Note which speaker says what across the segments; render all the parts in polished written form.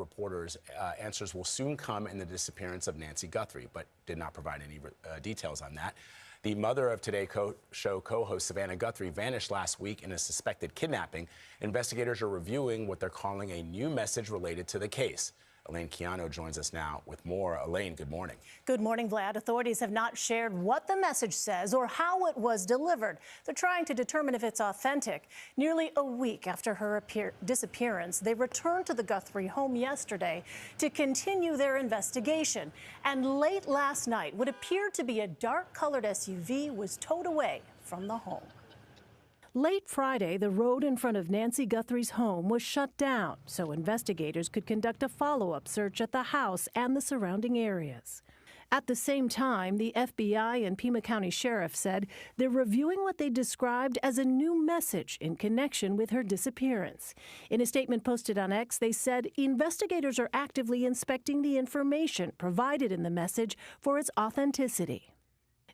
Speaker 1: reporters answers will soon come in the disappearance of Nancy Guthrie, but did not provide any details on that. The mother of Today Show co-host Savannah Guthrie vanished last week in a suspected kidnapping. Investigators are reviewing what they're calling a new message related to the case. Elaine Keano joins us now with more. Elaine, good morning. Good morning, Vlad. Authorities have not shared what the message says or how it was delivered. They're trying to determine if it's authentic. Nearly a week after her disappearance, they returned to the Guthrie home yesterday to continue their investigation. And late last night, what appeared to be a dark-colored SUV was towed away from the home. Late Friday, the road in front of Nancy Guthrie's home was shut down so investigators could conduct a follow-up search at the house and the surrounding areas. At the same time, the FBI and Pima County Sheriff said they're reviewing what they described as a new message in connection with her disappearance. In a statement posted on X, they said investigators are actively inspecting the information provided in the message for its authenticity.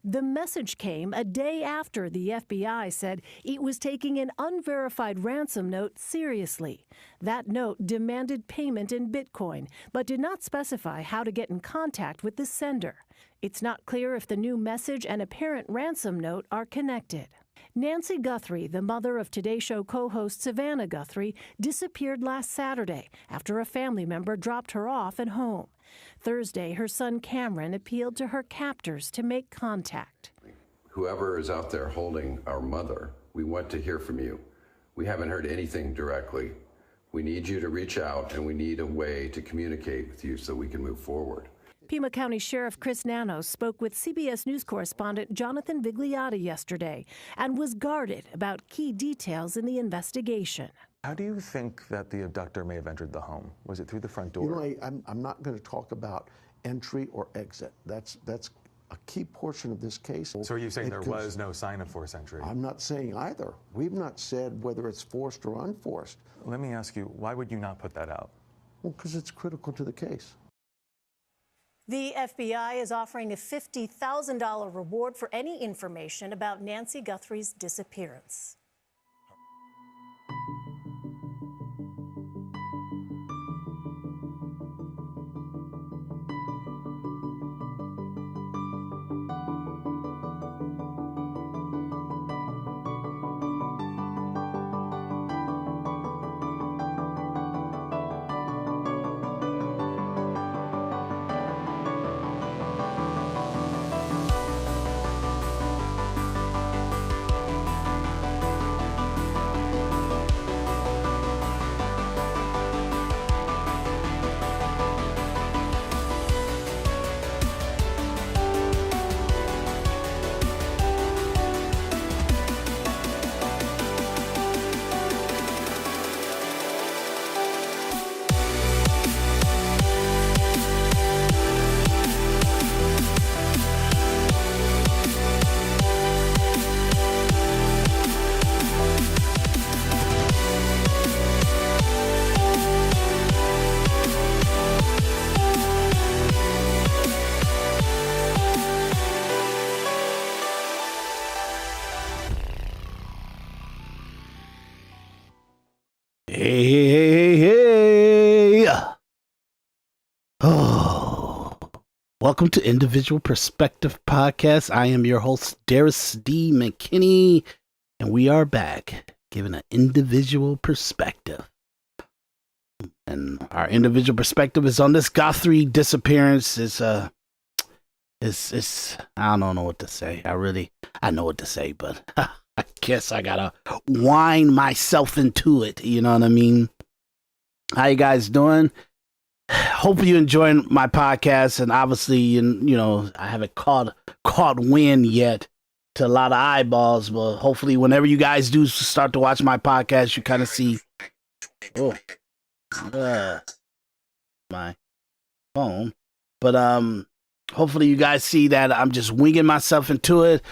Speaker 1: The message came a day after the FBI said it was taking an unverified ransom note seriously. That note demanded payment in Bitcoin, but did not specify how to get in contact with the sender. It's not clear if the new message and apparent ransom note are connected. Nancy Guthrie, the mother of Today Show co-host Savannah Guthrie, disappeared last Saturday after a family member dropped her off at home. Thursday, her son Cameron appealed to her captors to make contact.
Speaker 2: Whoever is out there holding our mother, we want to hear from you. We haven't heard anything directly. We need you to reach out, and we need a way to communicate with you so we can move forward.
Speaker 1: Pima County Sheriff Chris Nanos spoke with CBS News correspondent Jonathan Vigliotti yesterday and was guarded about key details in the investigation.
Speaker 3: How do you think that the abductor may have entered the home? Was it through the front door?
Speaker 4: You know, I'm not going to talk about entry or exit. That's a key portion of this case.
Speaker 3: So are you saying there was no sign of forced entry?
Speaker 4: I'm not saying either. We've not said whether it's forced or unforced.
Speaker 3: Let me ask you, why would you not put that out?
Speaker 4: Well, because it's critical to the case.
Speaker 1: The FBI is offering a $50,000 reward for any information about Nancy Guthrie's disappearance.
Speaker 5: Hey. Oh. Welcome to Individual Perspective Podcast. I am your host, Daris D, McKinney, and we are back giving an individual perspective. And our individual perspective is on this Guthrie disappearance. It's I don't know what to say. I know what to say, but I guess I gotta wind myself into it. You know what I mean? How you guys doing? Hope you enjoying my podcast. And obviously, you know, I haven't caught wind yet to a lot of eyeballs, but hopefully whenever you guys do start to watch my podcast, you kind of see, my phone. But hopefully you guys see that I'm just winging myself into it.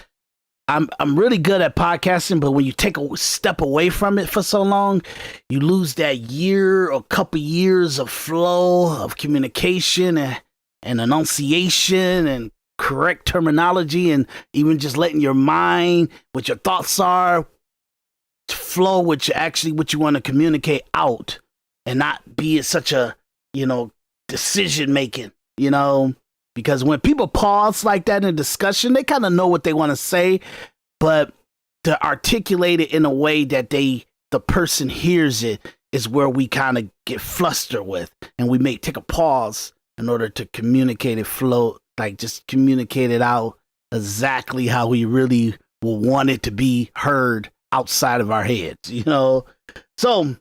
Speaker 5: I'm really good at podcasting, but when you take a step away from it for so long, you lose that year or couple years of flow of communication and enunciation and correct terminology, and even just letting your mind, what your thoughts are, flow with what you want to communicate out, and not be such a decision making, because when people pause like that in discussion, they kind of know what they want to say, but to articulate it in a way that the person hears it is where we kind of get flustered with, and we may take a pause in order to communicate it just communicate it out exactly how we really will want it to be heard outside of our heads, So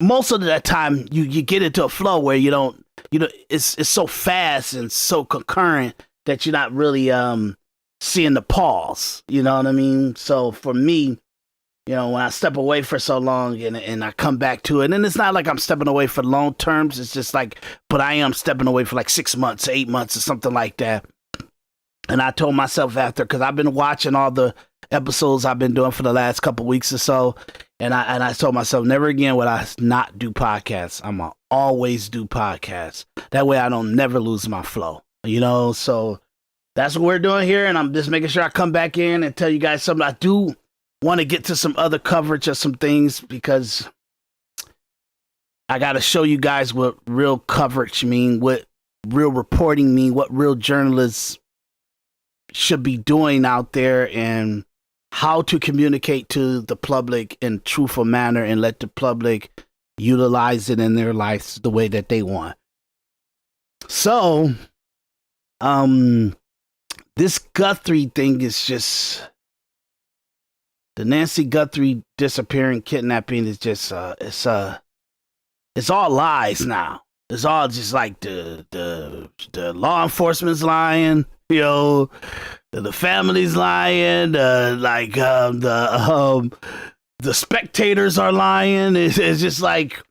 Speaker 5: most of the time you get into a flow where you don't, it's so fast and so concurrent that you're not really seeing the pause, you know what I mean? So for me, when I step away for so long and I come back to it, and it's not like I'm stepping away for long terms, it's just like, but I am stepping away for like 6 months, 8 months or something like that. And I told myself after, because I've been watching all the episodes I've been doing for the last couple weeks or so, and I told myself, never again would I not do podcasts. I'm going to always do podcasts. That way I don't never lose my flow, So that's what we're doing here, and I'm just making sure I come back in and tell you guys something. I do want to get to some other coverage of some things, because I got to show you guys what real coverage mean, what real reporting mean, what real journalists should be doing out there, and how to communicate to the public in a truthful manner and let the public utilize it in their lives the way that they want. So, this Guthrie thing is just, the Nancy Guthrie disappearing, kidnapping is just, it's all lies now. It's all just like the law enforcement's lying, the family's lying, the spectators are lying. It's just like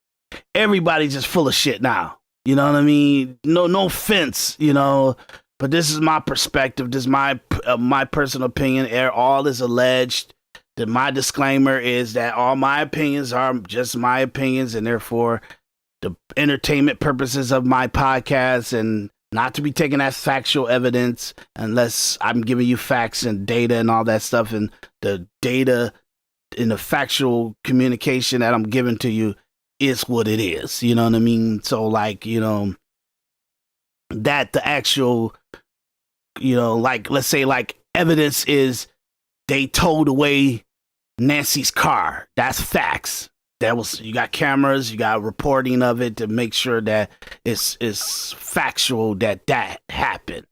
Speaker 5: everybody's just full of shit now. You know what I mean? No offense, but this is my perspective. This is my personal opinion. All is alleged. That my disclaimer is that all my opinions are just my opinions, and therefore the entertainment purposes of my podcast, and not to be taken as factual evidence unless I'm giving you facts and data and all that stuff. And the data in the factual communication that I'm giving to you is what it is. You know what I mean? So that the actual, let's say evidence is they towed away Nancy's car. That's facts. You got cameras, you got reporting of it to make sure that it's factual that happened.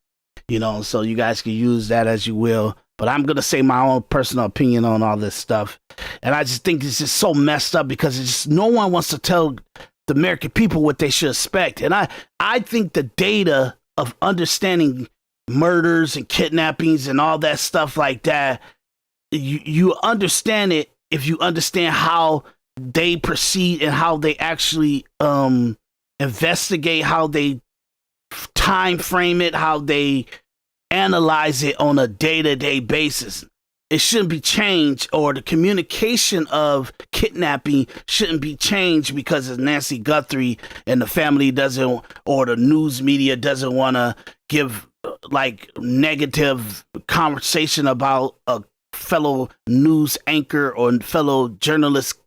Speaker 5: So you guys can use that as you will. But I'm going to say my own personal opinion on all this stuff. And I just think it's just so messed up, because it's just, no one wants to tell the American people what they should expect. And I think the data of understanding murders and kidnappings and all that stuff like that, you understand it if you understand how they proceed and how they actually investigate, how they time frame it, how they analyze it on a day-to-day basis. It shouldn't be changed, or the communication of kidnapping shouldn't be changed because of Nancy Guthrie and the family doesn't, or the news media doesn't want to give negative conversation about a fellow news anchor or fellow journalist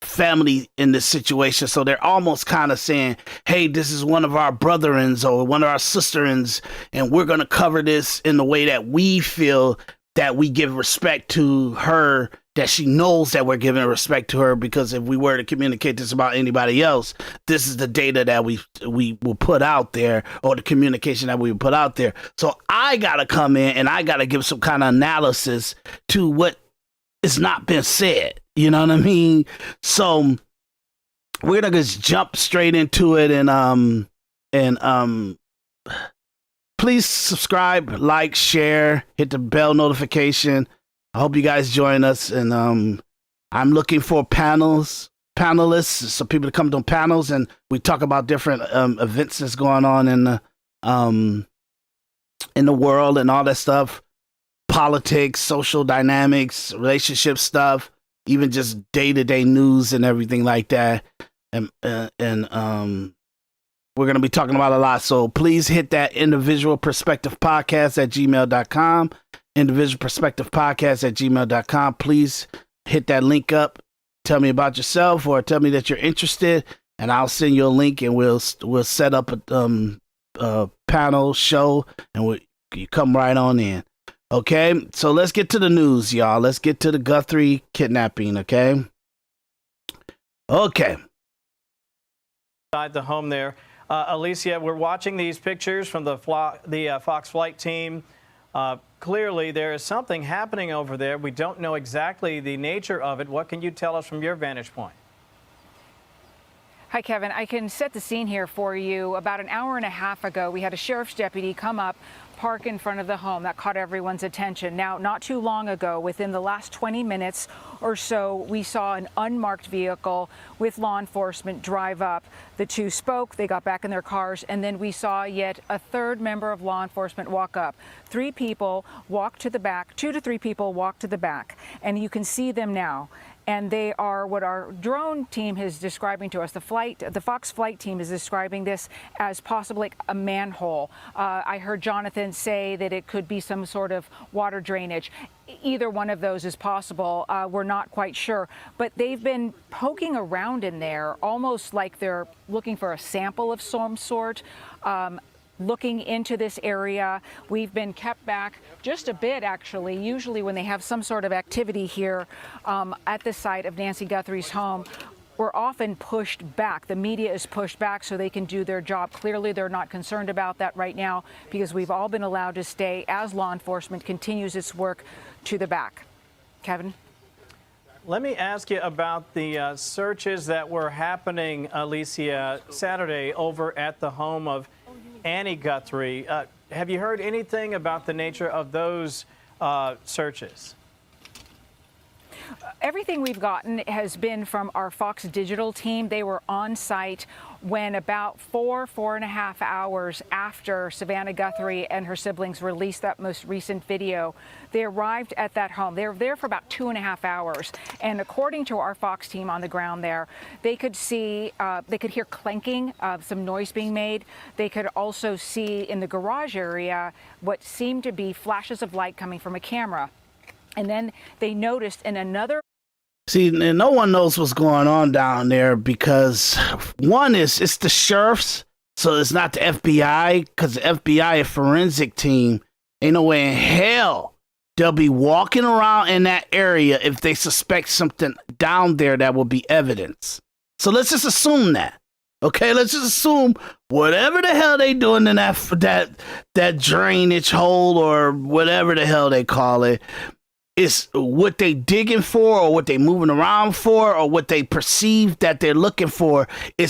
Speaker 5: family in this situation. So they're almost kind of saying, hey, this is one of our brotherins or one of our sisterins, and we're going to cover this in the way that we feel that we give respect to her, that she knows that we're giving respect to her, because if we were to communicate this about anybody else, this is the data that we will put out there, or the communication that we will put out there. So I got to come in and I got to give some kind of analysis to what is not been said. You know what I mean? So we're going to just jump straight into it, and please subscribe, like, share, hit the bell notification. I hope you guys join us, and I'm looking for panelists, so people to come to panels, and we talk about different events that's going on in the world and all that stuff, politics, social dynamics, relationship stuff, even just day-to-day news and everything like that, and we're going to be talking about a lot. So please hit that individual perspective podcast at gmail.com. Individual perspective podcast at gmail.com. Please hit that link up. Tell me about yourself, or tell me that you're interested, and I'll send you a link, and we'll set up a panel show, and you come right on in. Okay, so let's get to the news, y'all. Let's get to the Guthrie kidnapping. Okay.
Speaker 6: Inside the home there, Alicia, we're watching these pictures from the Fox flight team. Clearly, there is something happening over there. We don't know exactly the nature of it. What can you tell us from your vantage point?
Speaker 7: Hi, Kevin. I can set the scene here for you. About an hour and a half ago, we had a sheriff's deputy come up, park in front of the home. That caught everyone's attention. Now, not too long ago, within the last 20 minutes or so, we saw an unmarked vehicle with law enforcement drive up. The two spoke, they got back in their cars, and then we saw yet a third member of law enforcement walk up. 3 people walked to the back, 2 to 3 people walked to the back, and you can see them now. And they are what our drone team is describing to us. The Fox flight team is describing this as possibly a manhole. I heard Jonathan say that it could be some sort of water drainage. Either one of those is possible. We're not quite sure. But they've been poking around in there, almost like they're looking for a sample of some sort. Looking into this area. We've been kept back just a bit, actually. Usually when they have some sort of activity here at the site of Nancy Guthrie's home, we're often pushed back. The media is pushed back so they can do their job. Clearly, they're not concerned about that right now because we've all been allowed to stay as law enforcement continues its work to the back. Kevin?
Speaker 6: Let me ask you about the searches that were happening, Alicia, Saturday over at the home of Annie Guthrie. Have you heard anything about the nature of those searches?
Speaker 7: Everything we've gotten has been from our Fox Digital team. They were on site when about 4.5 hours after Savannah Guthrie and her siblings released that most recent video. They arrived at that home. They were there for about 2.5 hours. And according to our Fox team on the ground there, they could see, they could hear clanking, some noise being made. They could also see in the garage area what seemed to be flashes of light coming from a camera. And then they noticed in another.
Speaker 5: See, no one knows what's going on down there because one is it's the sheriffs, so it's not the FBI, because the FBI, a forensic team, ain't no way in hell they'll be walking around in that area if they suspect something down there that will be evidence. So let's just assume that. Okay, let's just assume whatever the hell they doing in that drainage hole or whatever the hell they call it, is what they digging for or what they moving around for or what they perceive that they're looking for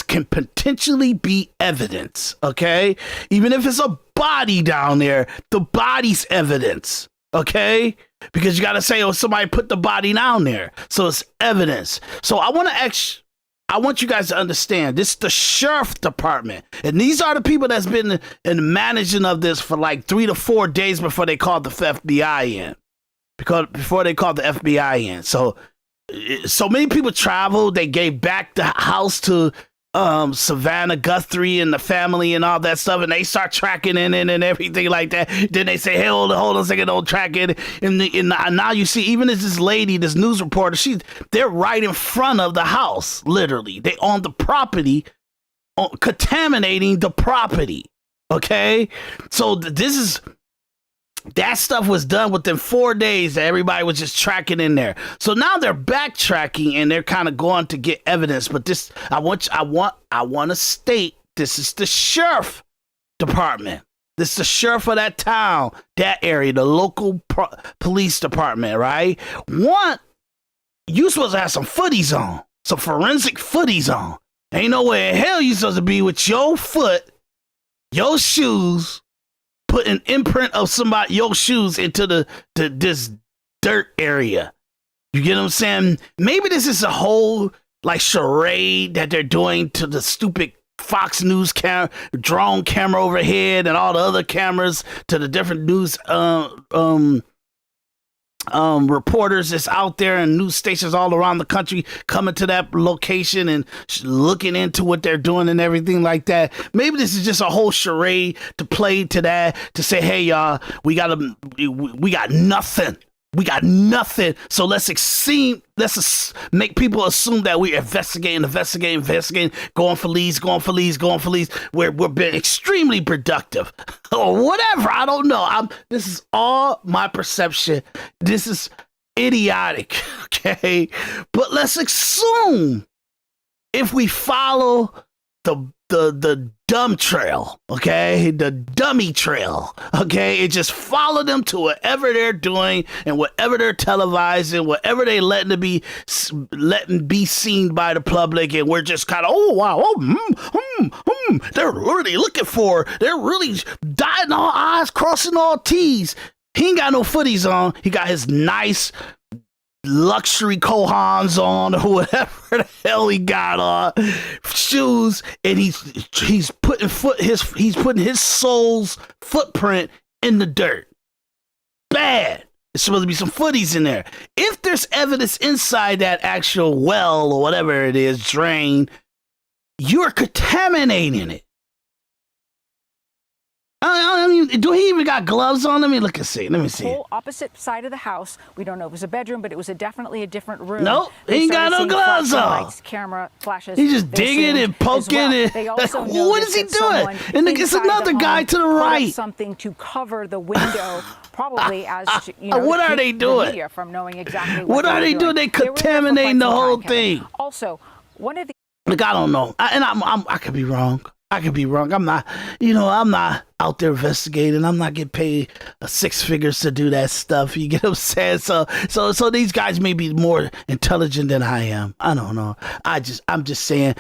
Speaker 5: can potentially be evidence, okay? Even if it's a body down there, the body's evidence, okay? Because you got to say, oh, somebody put the body down there. So it's evidence. So I want you guys to understand, this is the sheriff department. And these are the people that's been in managing of this for like 3 to 4 days before they called the FBI in. Because before they called the FBI in. So many people traveled. They gave back the house to Savannah Guthrie and the family and all that stuff. And they start tracking in and everything like that. Then they say, hey, hold on a second, don't track it. And now you see, even as this lady, this news reporter, they're right in front of the house, literally. They own the property, contaminating the property. Okay? So that stuff was done within 4 days that everybody was just tracking in there. So now they're backtracking and they're kind of going to get evidence. But this, I want to state, this is the sheriff department. This is the sheriff of that town, that area, the local police department, right? You supposed to have some footies on, some forensic footies on. Ain't no way in hell you supposed to be with your foot, your shoes, put an imprint of your shoes into this dirt area. You get what I'm saying? Maybe this is a whole like charade that they're doing to the stupid Fox News drone camera overhead and all the other cameras, to the different news reporters that's out there and news stations all around the country coming to that location and looking into what they're doing and everything like that. Maybe this is just a whole charade to play to that, to say, hey, y'all, we got nothing. We got nothing. So let's make people assume that we're investigating, going for leads. We're being extremely productive or whatever. I don't know. This is all my perception. This is idiotic. Okay. But let's assume if we follow the dumb trail, okay, the dummy trail, okay, and just follow them to whatever they're doing and whatever they're televising, whatever they letting be seen by the public, and we're just kind of, oh wow, they're really they're really dotting all I's, crossing all T's. He ain't got no footies on. He got his nice luxury Kohans on or whatever the hell he got on, shoes, and he's putting his soul's footprint in the dirt. Bad. There's supposed to be some footies in there. If there's evidence inside that actual well or whatever it is, drain, you're contaminating it. I mean, do he even got gloves on? Let me look and see. Let me see.
Speaker 7: Whole opposite side of the house. We don't know if it was a bedroom, but it was definitely a different room.
Speaker 5: Nope, he ain't got no gloves on.
Speaker 7: Lights, camera flashes.
Speaker 5: He's just digging and poking and what is he doing? And it's another guy to the right.
Speaker 7: Something to cover the window, probably as you know.
Speaker 5: What are they doing?
Speaker 7: The media from knowing exactly
Speaker 5: what are they doing? They contaminating the whole thing.
Speaker 7: Also, one of the.
Speaker 5: Look, I don't know, I could be wrong. I'm not, I'm not out there investigating. I'm not getting paid six figures to do that stuff. You get what I'm saying? So these guys may be more intelligent than I am. I don't know. I'm just saying,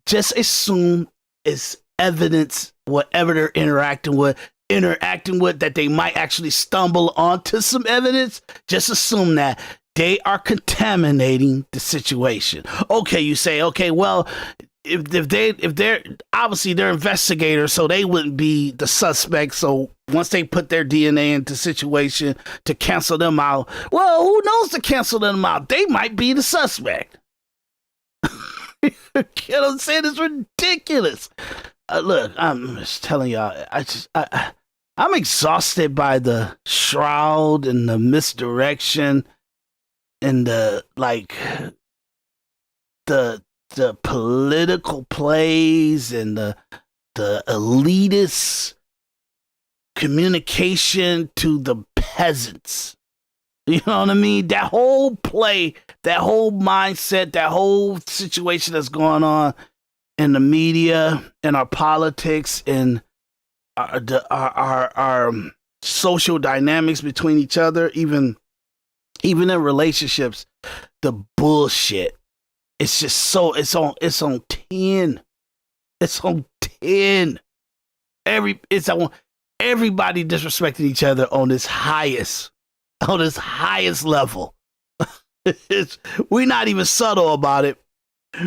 Speaker 5: just assume it's evidence, whatever they're interacting with, that they might actually stumble onto some evidence. Just assume that they are contaminating the situation. Okay, you say, okay, well, if they're obviously they're investigators, so they wouldn't be the suspect. So once they put their DNA into situation to cancel them out, well, who knows to cancel them out? They might be the suspect. You know what I'm saying? It's ridiculous. Look, I'm just telling y'all, I'm exhausted by the shroud and the misdirection and the political plays and the elitist communication to the peasants. You know what I mean? That whole play, that whole mindset, that whole situation that's going on in the media and our politics and our social dynamics between each other, even in relationships, the bullshit. It's just so it's on 10. It's on 10. Everybody disrespecting each other on this highest level. We're not even subtle about it.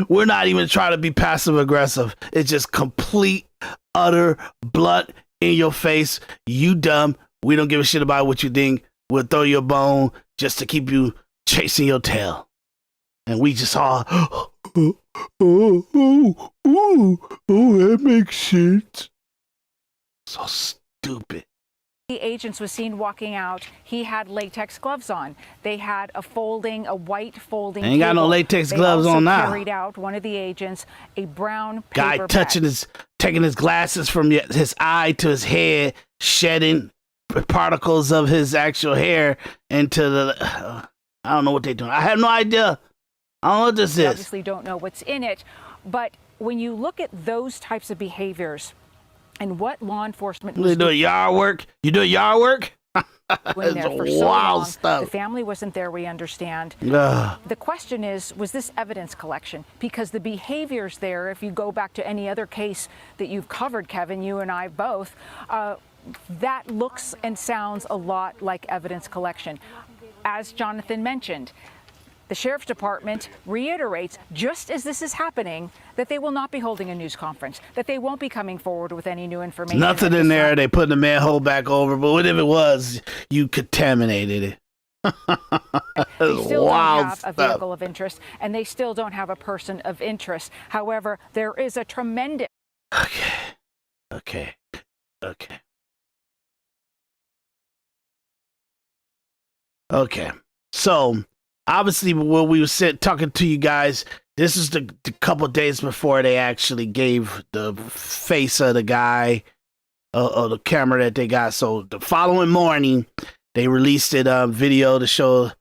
Speaker 5: We're not even trying to be passive aggressive. It's just complete, utter, blunt, in your face. You dumb. We don't give a shit about what you think. We'll throw you a bone just to keep you chasing your tail. And we just all, that makes sense. So stupid.
Speaker 7: The agents was seen walking out. He had latex gloves on. They had a white folding.
Speaker 5: Ain't got no latex gloves on now.
Speaker 7: Carried out one of the agents a brown
Speaker 5: guy
Speaker 7: paper
Speaker 5: taking his glasses from his eye to his head, shedding particles of his actual hair into the. I don't know what they're doing. I have no idea. I don't know what this is.
Speaker 7: Obviously don't know what's in it, but when you look at those types of behaviors and what law enforcement was
Speaker 5: doing yard work, you do yard work.
Speaker 7: Doing there for so long, the family wasn't there. We understand. The question is, was this evidence collection? Because the behaviors there, if you go back to any other case that you've covered, Kevin, you and I both, that looks and sounds a lot like evidence collection. As Jonathan mentioned, the Sheriff's Department reiterates, just as this is happening, that they will not be holding a news conference, that they won't be coming forward with any new information.
Speaker 5: Nothing in there. They put the manhole back over, but whatever it was, you contaminated it.
Speaker 7: They still don't have a vehicle of interest, and they still don't have a person of interest. However, there is a tremendous...
Speaker 5: Okay. Okay. So obviously, when we were talking to you guys, this is the couple days before they actually gave the face of the guy or the camera that they got. So the following morning, they released a video to show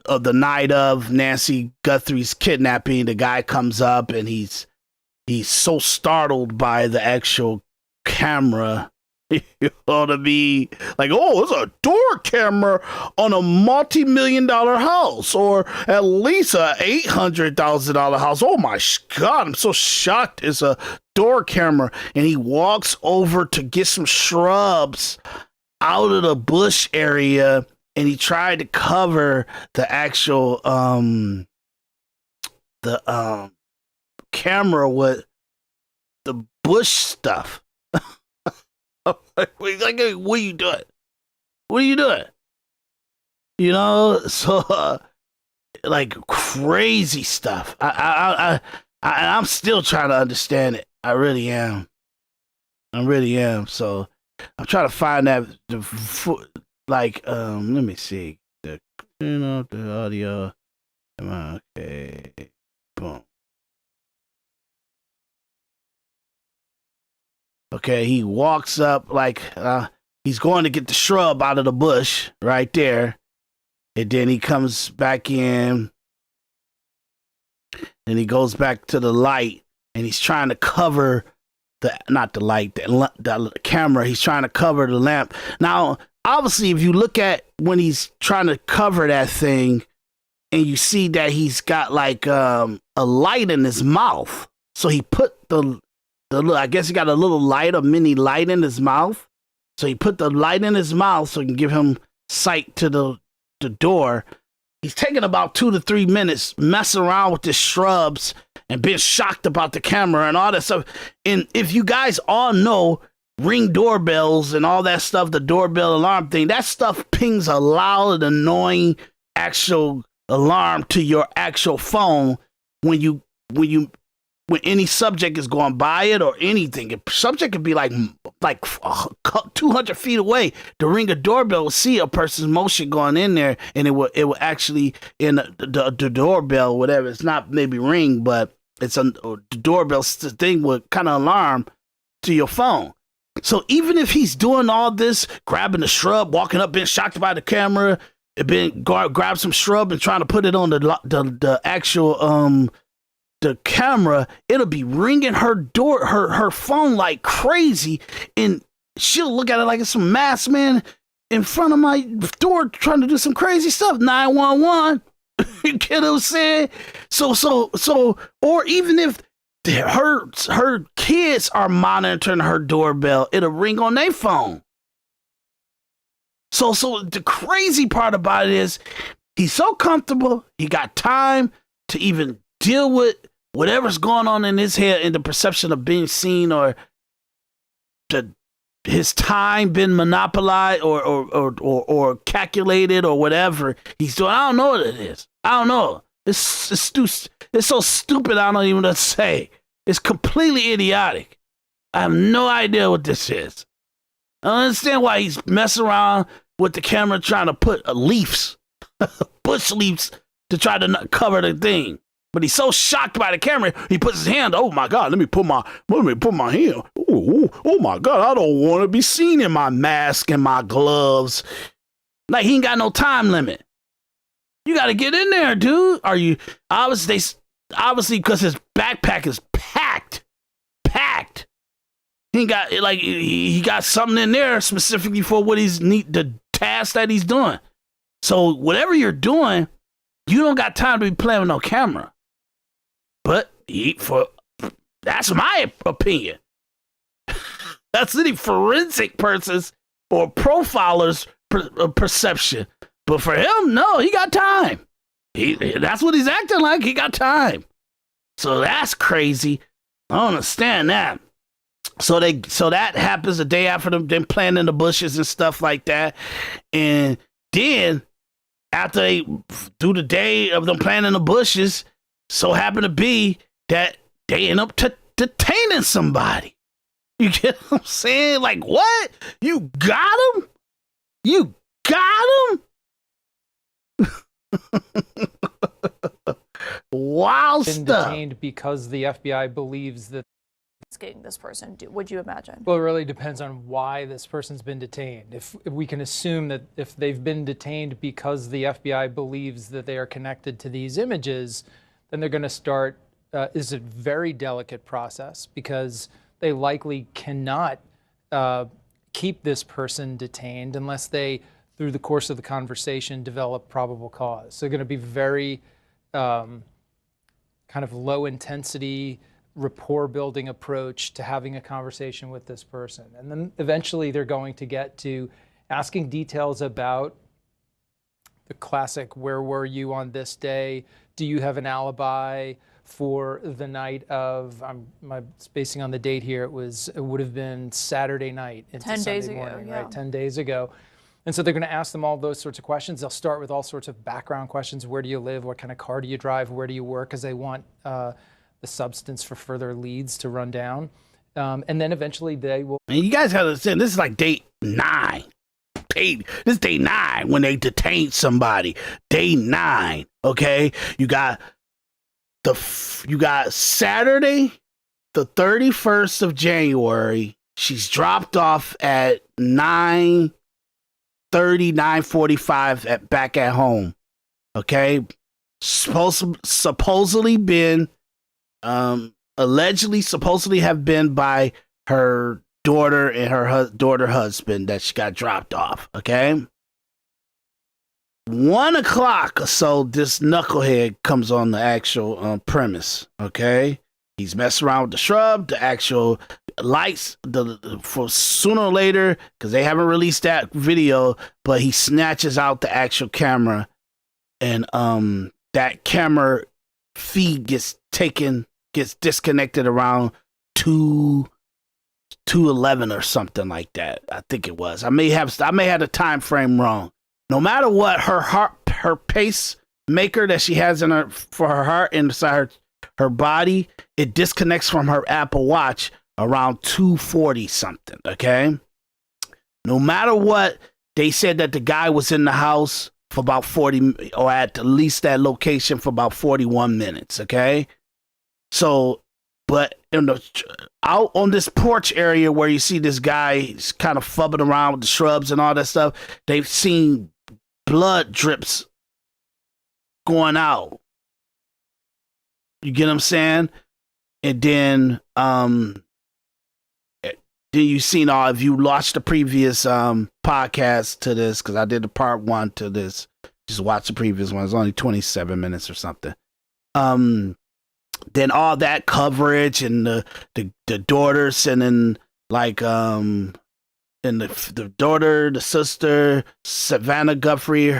Speaker 5: of the night of Nancy Guthrie's kidnapping. The guy comes up and he's so startled by the actual camera. You ought to be like, oh, it's a door camera on a multi-million-dollar house, or at least a $800,000 house. Oh my God, I'm so shocked. It's a door camera. And he walks over to get some shrubs out of the bush area, and he tried to cover the actual camera with the bush stuff. Like, what are you doing? What are you doing? You know, so like crazy stuff. I'm still trying to understand it. I really am. So I'm trying to find that let me see the audio. Okay, boom. Okay, he walks up like he's going to get the shrub out of the bush right there. And then he comes back in and he goes back to the light and he's trying to cover the camera. He's trying to cover the lamp. Now, obviously, if you look at when he's trying to cover that thing and you see that he's got like a light in his mouth. So he put I guess he got a little light, a mini light in his mouth. So he put the light in his mouth so it can give him sight to the door. He's taking about 2 to 3 minutes messing around with the shrubs and being shocked about the camera and all that stuff. And if you guys all know Ring doorbells and all that stuff, the doorbell alarm thing, that stuff pings a loud, annoying actual alarm to your actual phone when any subject is going by it or anything. A subject could be like 200 feet away. To ring a doorbell will see a person's motion going in there, and it will actually in the doorbell, whatever. It's not maybe ring, but it's the doorbell thing would kind of alarm to your phone. So even if he's doing all this, grabbing the shrub, walking up, being shocked by the camera, grab some shrub and trying to put it on the actual the camera, it'll be ringing her phone like crazy, and she'll look at it like it's some masked man in front of my door trying to do some crazy stuff. 911. You get what I'm saying? So, or even if her kids are monitoring her doorbell, it'll ring on their phone. So the crazy part about it is he's so comfortable, he got time to even deal with whatever's going on in his head in the perception of being seen, or his time been monopolized or calculated or whatever he's doing. I don't know what it is. I don't know. It's so stupid I don't even know what to say. It's completely idiotic. I have no idea what this is. I don't understand why he's messing around with the camera trying to put leaves, bush leaves, to try to cover the thing. But he's so shocked by the camera, he puts his hand. Oh my God! Let me put my hand. Oh my God! I don't want to be seen in my mask and my gloves. Like he ain't got no time limit. You got to get in there, dude. Are you obviously because his backpack is packed. He got he got something in there specifically for what the task that he's doing. So whatever you're doing, you don't got time to be playing with no camera. But that's my opinion. That's any forensic person's or profiler's perception. But for him, no, he got time. That's what he's acting like. He got time. So that's crazy. I don't understand that. So that happens the day after them playing in the bushes and stuff like that. And then after they do the day of them playing in the bushes, so happen to be that they end up detaining somebody. You get what I'm saying? Like, what? You got him? You got him. Wild
Speaker 8: Been
Speaker 5: stuff.
Speaker 8: detained because the FBI believes that.
Speaker 9: Asking this person, would you imagine?
Speaker 8: Well, it really depends on why this person's been detained. If we can assume that if they've been detained because the FBI believes that they are connected to these images, then they're going to start. Is a very delicate process because they likely cannot keep this person detained unless they, through the course of the conversation, develop probable cause. So, going to be very kind of low intensity, rapport building approach to having a conversation with this person. And then eventually they're going to get to asking details about the classic, where were you on this day? Do you have an alibi for the night of, I'm spacing on the date here, it would have been Saturday night into
Speaker 9: 10
Speaker 8: Sunday
Speaker 9: days ago,
Speaker 8: morning,
Speaker 9: yeah.
Speaker 8: right? 10 days ago. And so they're going to ask them all those sorts of questions. They'll start with all sorts of background questions. Where do you live? What kind of car do you drive? Where do you work? Because they want the substance for further leads to run down. And then eventually they will.
Speaker 5: And you guys gotta understand, this is like day 9. This is day 9 when they detained somebody. Day 9, okay? You got Saturday, the 31st of January. She's dropped off at 9:30, 9:45 back at home. Okay? Supposedly been, supposedly have been by her daughter and her daughter husband that she got dropped off. Okay? 1 o'clock or so, this knucklehead comes on the actual premise. Okay? He's messing around with the shrub, the actual lights, for sooner or later, because they haven't released that video, but he snatches out the actual camera, and that camera feed gets disconnected around 2:11 or something like that. I think it was. I may have the time frame wrong. No matter what, her pacemaker that she has for her heart inside her body, it disconnects from her Apple Watch around 2:40 something. Okay. No matter what, they said that the guy was in the house for about 40, or at least that location for about 41 minutes. Okay. So, but out on this porch area where you see this guy kind of fubbing around with the shrubs and all that stuff, they've seen blood drips going out. You get what I'm saying? And then you've seen if you watched the previous podcast to this, because I did the part 1 to this. Just watch the previous one. It's only 27 minutes or something. Then all that coverage and the daughter sending and the daughter, the sister, Savannah Guthrie,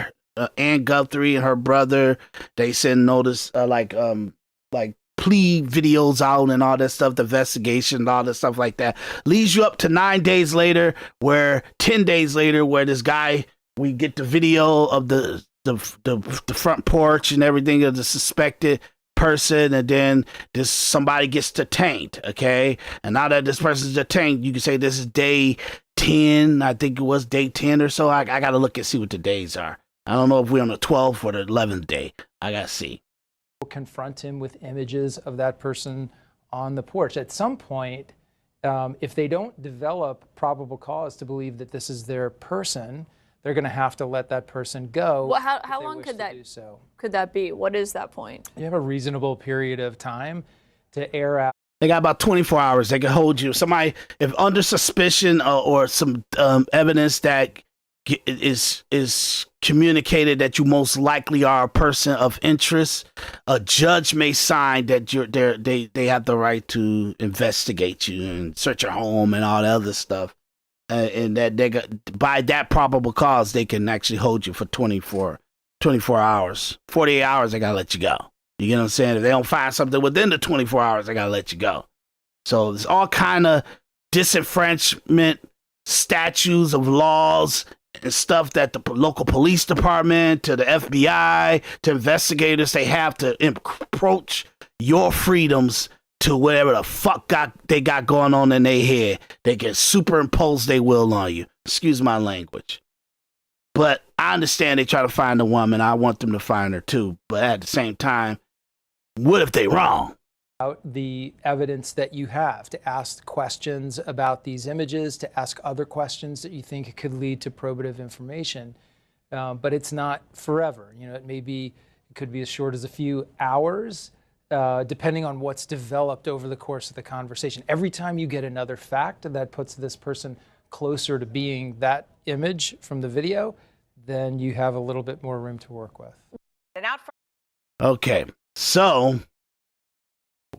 Speaker 5: Ann Guthrie and her brother, they send notice like plea videos out and all that stuff, the investigation and all that stuff like that. Leads you up to 10 days later, where this guy, we get the video of the front porch and everything of the suspected person, and then somebody gets detained. Okay, and now that this person's detained, you can say this is day 10. I think it was day 10 or so. I gotta look and see what the days are. I don't know if we're on the 12th or the 11th day. I gotta see.
Speaker 8: Confront him with images of that person on the porch. At some point, if they don't develop probable cause to believe that this is their person, they're going to have to let that person go.
Speaker 9: Well, how long could that be? What is that point?
Speaker 8: You have a reasonable period of time to air out.
Speaker 5: They got about 24 hours. They can hold you. Somebody, if under suspicion or some evidence that is communicated that you most likely are a person of interest, a judge may sign that they have the right to investigate you and search your home and all that other stuff. And that by that probable cause, they can actually hold you for 24 hours. 48 hours, they got to let you go. You get what I'm saying? If they don't find something within the 24 hours, they got to let you go. So there's all kind of disenfranchisement statutes of laws and stuff that the local police department, to the FBI, to investigators, they have to approach your freedoms to whatever the fuck they got going on in their head. They can superimpose their will on you. Excuse my language. But I understand they try to find the woman. I want them to find her too. But at the same time, what if they wrong?
Speaker 8: Out the evidence that you have, to ask questions about these images, to ask other questions that you think could lead to probative information. But it's not forever. You know, it could be as short as a few hours, depending on what's developed over the course of the conversation. Every time you get another fact that puts this person closer to being that image from the video, then you have a little bit more room to work with.
Speaker 5: Okay, so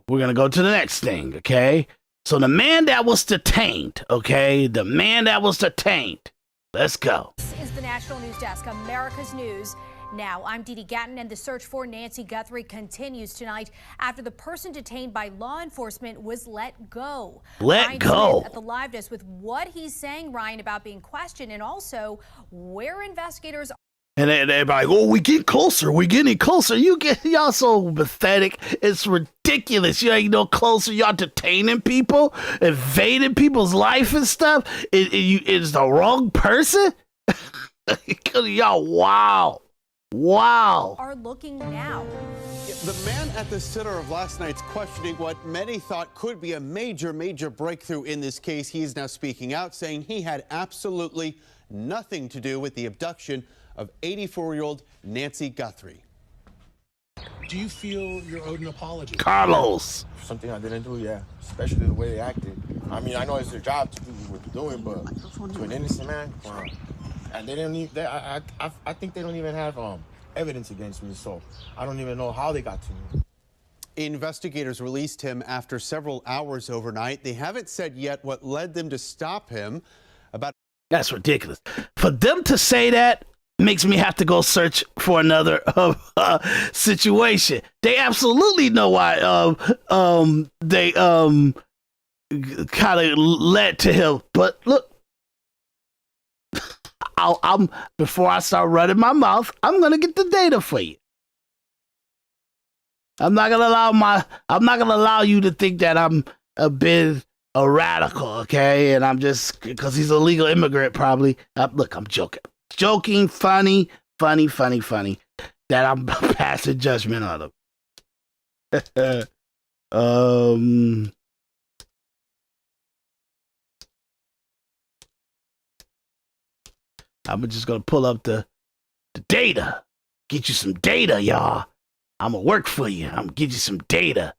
Speaker 5: we're going to go to the next thing, okay? So the man that was detained, okay? The man that was detained. Let's go.
Speaker 10: This is the National News Desk, America's News. Now, I'm Dee Dee Gatton, and the search for Nancy Guthrie continues tonight after the person detained by law enforcement was let go.
Speaker 5: Let go.
Speaker 10: At the live desk with what he's saying, Ryan, about being questioned, and also where investigators are.
Speaker 5: And they're like, oh, we get closer. We're getting closer. Y'all so pathetic. It's ridiculous. You ain't no closer. Y'all detaining people, invading people's life and stuff. It's the wrong person. Y'all, wow.
Speaker 10: Are looking now.
Speaker 11: The man at the center of last night's questioning, what many thought could be a major breakthrough in this case. He is now speaking out, saying he had absolutely nothing to do with the abduction of 84-year-old Nancy Guthrie.
Speaker 12: Do you feel you're owed an apology?
Speaker 5: Carlos.
Speaker 12: Something I didn't do, yeah. Especially the way they acted. I mean, I know it's their job to do what they're doing, but to an innocent man, and they didn't even, I think they don't even have evidence against me, so I don't even know how they got to me.
Speaker 11: Investigators released him after several hours overnight. They haven't said yet what led them to stop him.
Speaker 5: That's ridiculous. For them to say that makes me have to go search for another situation. They absolutely know why they kind of led to him. But look, before I start running my mouth, I'm gonna get the data for you. I'm not gonna allow you to think that I'm a radical, okay? And I'm just, because he's a legal immigrant, probably. Look, I'm joking, funny, that I'm passing judgment on him. I'm just gonna pull up the data, get you some data, y'all. I'm gonna work for you. I'm gonna get you some data.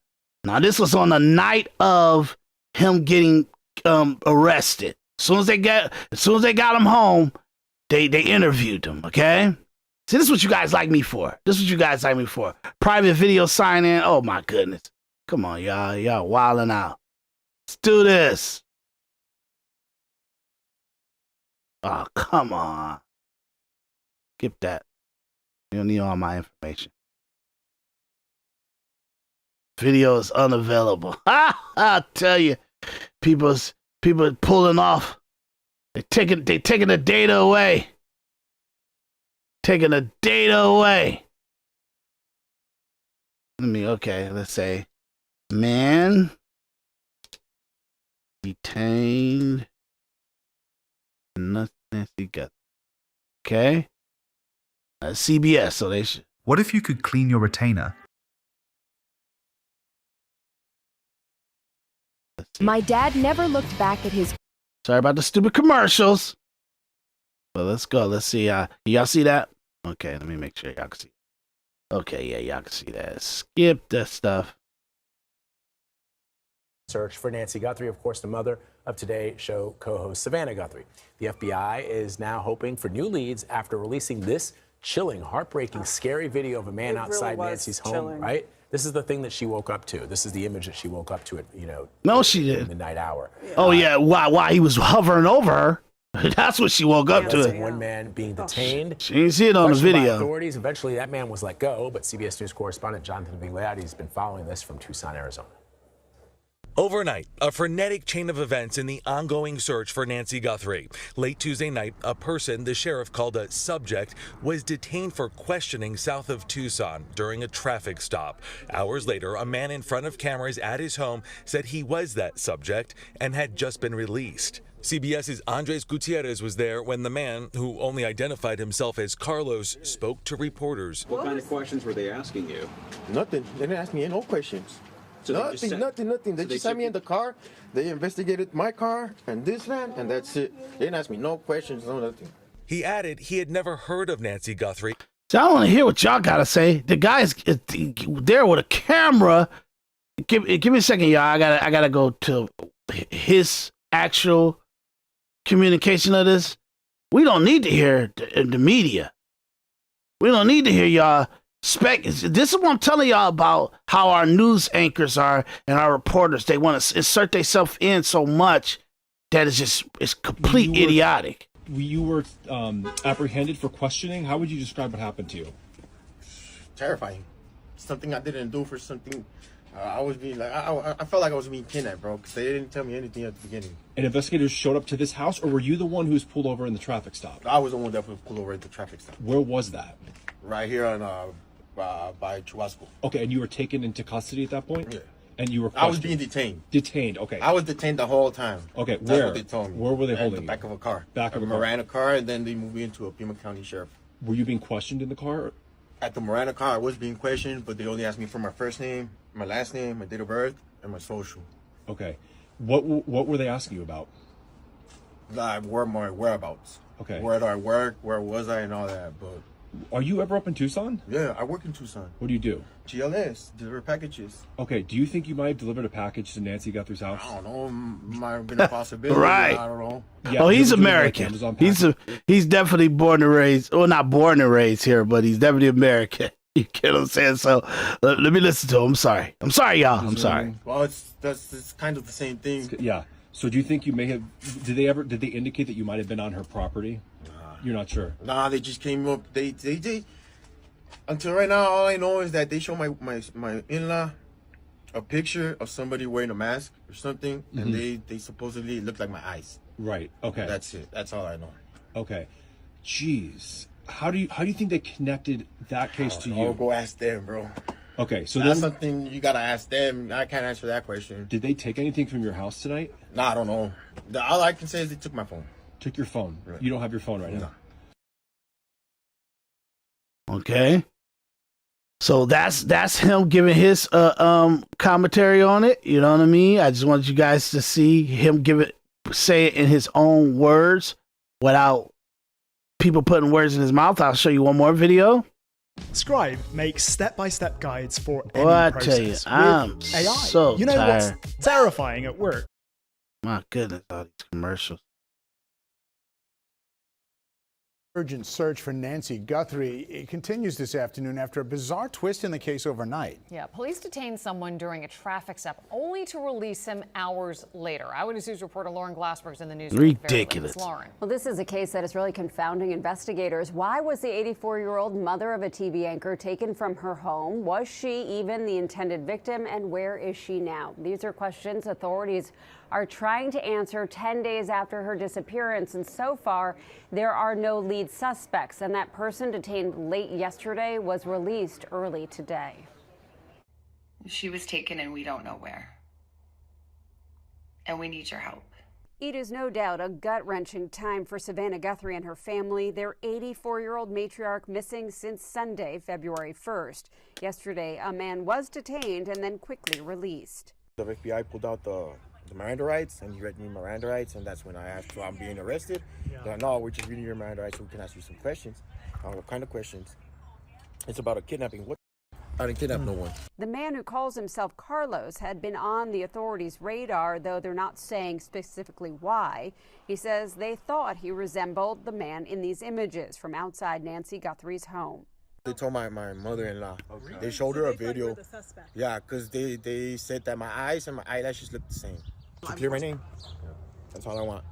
Speaker 5: Now, this was on the night of him getting arrested. As soon as they got him home, they interviewed him. Okay. See, this is what you guys like me for. Private video sign-in. Oh my goodness. Come on, y'all. Y'all wilding out. Let's do this. Oh, come on. Skip that. You don't need all my information. Video is unavailable. I'll tell you, people pulling off. They taking the data away. Let's say, man detained Nancy Guthrie. Okay, CBS. So they should.
Speaker 13: What if you could clean your retainer?
Speaker 14: My dad never looked back at his.
Speaker 5: Sorry about the stupid commercials. But let's go. Let's see. Y'all see that? Okay, let me make sure y'all can see. Okay, yeah, y'all can see that. Skip that stuff.
Speaker 1: Search for Nancy Guthrie, of course, the mother of Today Show co-host Savannah Guthrie. The FBI is now hoping for new leads after releasing this chilling, heartbreaking, scary video of a man outside Nancy's home, right? This is the thing that she woke up to. This is the image that she woke up to at,
Speaker 5: No, she didn't.
Speaker 1: The night hour.
Speaker 5: Oh, yeah. Why he was hovering over her. That's what she woke up to.
Speaker 1: One man being detained.
Speaker 5: She didn't see it on the video.
Speaker 1: Authorities. Eventually, that man was let go, but CBS News correspondent Jonathan Vigliotti has been following this from Tucson, Arizona.
Speaker 15: Overnight, a frenetic chain of events in the ongoing search for Nancy Guthrie. Late Tuesday night, a person the sheriff called a subject was detained for questioning south of Tucson during a traffic stop. Hours later, a man in front of cameras at his home said he was that subject and had just been released. CBS's Andres Gutierrez was there when the man, who only identified himself as Carlos, spoke to reporters.
Speaker 16: What kind of questions were they asking you?
Speaker 12: Nothing. They didn't ask me no questions.
Speaker 16: So
Speaker 12: Nothing. They just sat me in the car. They investigated my car and this van, and that's it. They didn't ask me no questions, no nothing.
Speaker 15: He added he had never heard of Nancy Guthrie.
Speaker 5: So I want to hear what y'all got to say. The guy's there with a camera. Give me a second, y'all. I gotta go to his actual communication of this. We don't need to hear the media. We don't need to hear y'all this is what I'm telling y'all about how our news anchors are and our reporters. They want to insert themselves in so much that it's complete idiotic.
Speaker 17: You were apprehended for questioning. How would you describe what happened to you?
Speaker 12: Terrifying. Something I didn't do for something. I was being like, I felt like I was being kidnapped, bro, because they didn't tell me anything at the beginning.
Speaker 17: And investigators showed up to this house, or were you the one who was pulled over in the traffic stop?
Speaker 12: I was the one that was pulled over at the traffic stop.
Speaker 17: Where was that?
Speaker 12: Right here on by Chubasco.
Speaker 17: Okay, and you were taken into custody at that point?
Speaker 12: Yeah.
Speaker 17: And you were
Speaker 12: I was being detained.
Speaker 17: Detained, okay.
Speaker 12: I was detained the whole time.
Speaker 17: Okay,
Speaker 12: That's
Speaker 17: where?
Speaker 12: what they told me.
Speaker 17: Where were they
Speaker 12: At
Speaker 17: holding
Speaker 12: the
Speaker 17: you?
Speaker 12: back of a car.
Speaker 17: Back of a
Speaker 12: Miranda car, and then they moved me into a Pima County Sheriff.
Speaker 17: Were you being questioned in the car?
Speaker 12: At the Miranda car, I was being questioned, but they only asked me for my first name, my last name, my date of birth, and my social.
Speaker 17: Okay. What were they asking you about?
Speaker 12: Like, where my whereabouts.
Speaker 17: Okay.
Speaker 12: Where do I work? Where was I? And all that. But
Speaker 17: are you ever up in Tucson?
Speaker 12: Yeah, I work in Tucson.
Speaker 17: What do you do?
Speaker 12: GLS, deliver packages.
Speaker 17: Okay. Do you think you might have delivered a package to Nancy Guthrie's house?
Speaker 12: I don't know. Might have been a possibility.
Speaker 5: Right.
Speaker 12: I don't know.
Speaker 17: Yeah,
Speaker 5: oh, he's American. He's definitely born and raised. Well, not born and raised here, but he's definitely American. You get what I'm saying? So let me listen to him. I'm sorry. I'm sorry, y'all. I'm sorry.
Speaker 12: Well, it's kind of the same thing.
Speaker 17: Yeah. So do you think you may have? Did they indicate that you might have been on her property? You're not sure.
Speaker 12: Nah, they just came up. They until right now, all I know is that they show my in-law a picture of somebody wearing a mask or something, and they supposedly look like my eyes.
Speaker 17: Right. Okay.
Speaker 12: That's it. That's all I know.
Speaker 17: Okay. Jeez. How do you think they connected that case to you?
Speaker 12: I'll go ask them, bro.
Speaker 17: Okay, so
Speaker 12: that's something you gotta ask them. I can't answer that question.
Speaker 17: Did they take anything from your house tonight?
Speaker 12: Nah, I don't know. All I can say is they took my phone.
Speaker 17: Took your phone. Right. You don't have your phone right now.
Speaker 5: Okay. So that's him giving his commentary on it. You know what I mean? I just wanted you guys to see him say it in his own words without people putting words in his mouth. I'll show you one more video.
Speaker 18: Scribe makes step-by-step guides for any
Speaker 5: I
Speaker 18: process
Speaker 5: tell you, I'm
Speaker 18: with AI.
Speaker 5: so
Speaker 18: You know
Speaker 5: tired.
Speaker 18: what's terrifying at work?
Speaker 5: My goodness, all these commercials.
Speaker 19: Urgent search for Nancy Guthrie. It continues this afternoon after a bizarre twist in the case overnight.
Speaker 20: Yeah, police detained someone during a traffic stop only to release him hours later. Eyewitness News reporter Lauren Glassberg's in the news.
Speaker 5: Ridiculous.
Speaker 20: Lauren.
Speaker 21: Well, this is a case that is really confounding investigators. Why was the 84-year-old mother of a TV anchor taken from her home? Was she even the intended victim? And where is she now? These are questions authorities are trying to answer 10 days after her disappearance. And so far, there are no lead suspects. And that person detained late yesterday was released early today.
Speaker 22: She was taken and we don't know where. And we need your help.
Speaker 21: It is no doubt a gut-wrenching time for Savannah Guthrie and her family. Their 84-year-old matriarch missing since Sunday, February 1st. Yesterday, a man was detained and then quickly released.
Speaker 12: The FBI pulled out the Miranda rights, and he read me Miranda rights, and that's when I asked, so I'm being arrested. They're like, no, we're just reading your Miranda rights so we can ask you some questions. What kind of questions? It's about a kidnapping. What? I didn't kidnap no one.
Speaker 21: The man who calls himself Carlos had been on the authorities' radar, though they're not saying specifically why. He says they thought he resembled the man in these images from outside Nancy Guthrie's home.
Speaker 12: They told my mother-in-law. Okay. They showed her a video. Yeah, because they said that my eyes and my eyelashes look the same. To clear my name. Yeah, that's all I want.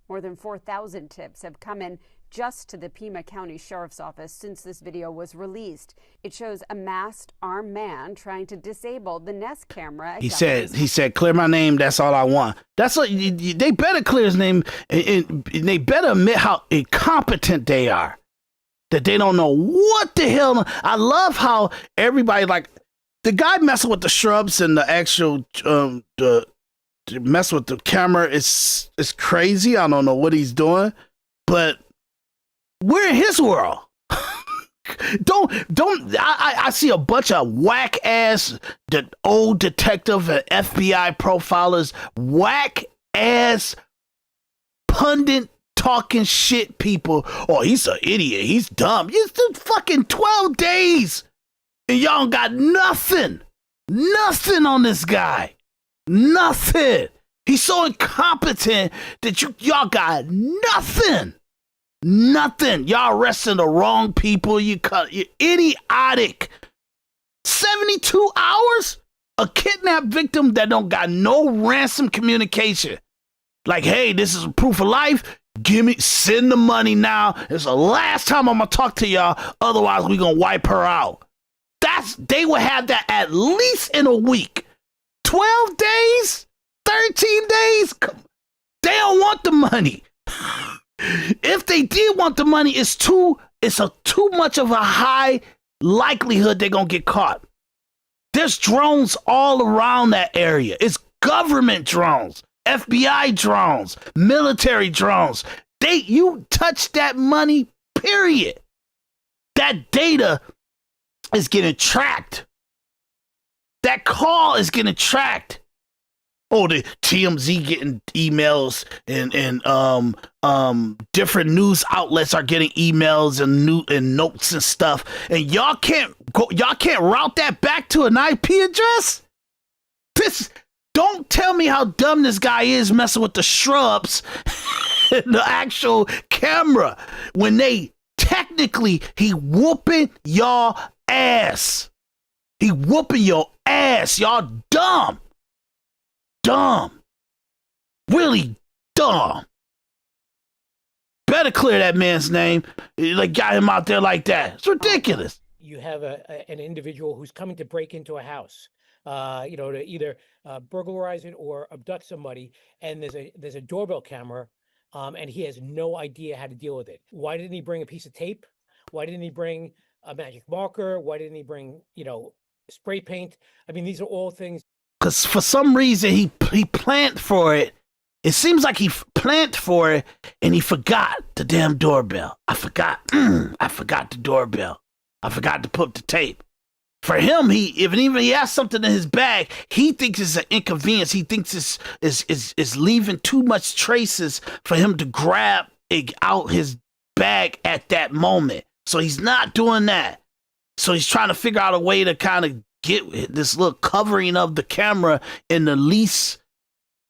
Speaker 21: More than 4,000 tips have come in just to the Pima County Sheriff's Office since this video was released. It shows a masked, armed man trying to disable the Nest camera.
Speaker 5: He said, clear my name. That's all I want. That's what they better clear his name, and they better admit how incompetent they are. That they don't know what the hell. I love how everybody, like the guy messing with the shrubs and the actual mess with the camera is crazy. I don't know what he's doing, but we're in his world. I see a bunch of whack ass old detective and FBI profilers, whack ass pundit talking shit people. Oh, he's an idiot. He's dumb. It's been fucking 12 days and y'all got nothing on this guy. Nothing. He's so incompetent that y'all got nothing. Nothing. Y'all arresting the wrong people. You're idiotic. 72 hours? A kidnapped victim that don't got no ransom communication. Like, hey, this is proof of life. Send the money now. It's the last time I'm gonna talk to y'all. Otherwise, we gonna wipe her out. They would have that at least in a week. 12 days? 13 days? They don't want the money. If they did want the money, it's too much of a high likelihood they're gonna get caught. There's drones all around that area. It's government drones, FBI drones, military drones. You touch that money, period. That data is getting tracked. That call is getting tracked. Oh, the TMZ getting emails and different news outlets are getting emails and notes and stuff. And y'all can't route that back to an IP address? Don't tell me how dumb this guy is messing with the shrubs and the actual camera when he whooping y'all ass. He whooping your ass. Y'all dumb. Dumb. Really dumb. Better clear that man's name. Like, got him out there like that. It's ridiculous.
Speaker 2: You have an individual who's coming to break into a house, to either burglarize it or abduct somebody, and there's a doorbell camera, and he has no idea how to deal with it. Why didn't he bring a piece of tape? Why didn't he bring a magic marker? Why didn't he bring, spray paint? I mean, these are all things.
Speaker 5: Because for some reason he planned for it. It seems like he planned for it and he forgot the damn doorbell. I forgot the doorbell. I forgot to put the tape. For him, even he has something in his bag, he thinks it's an inconvenience. He thinks it's leaving too much traces for him to grab it out his bag at that moment. So he's not doing that. So he's trying to figure out a way to kind of get this little covering of the camera in the least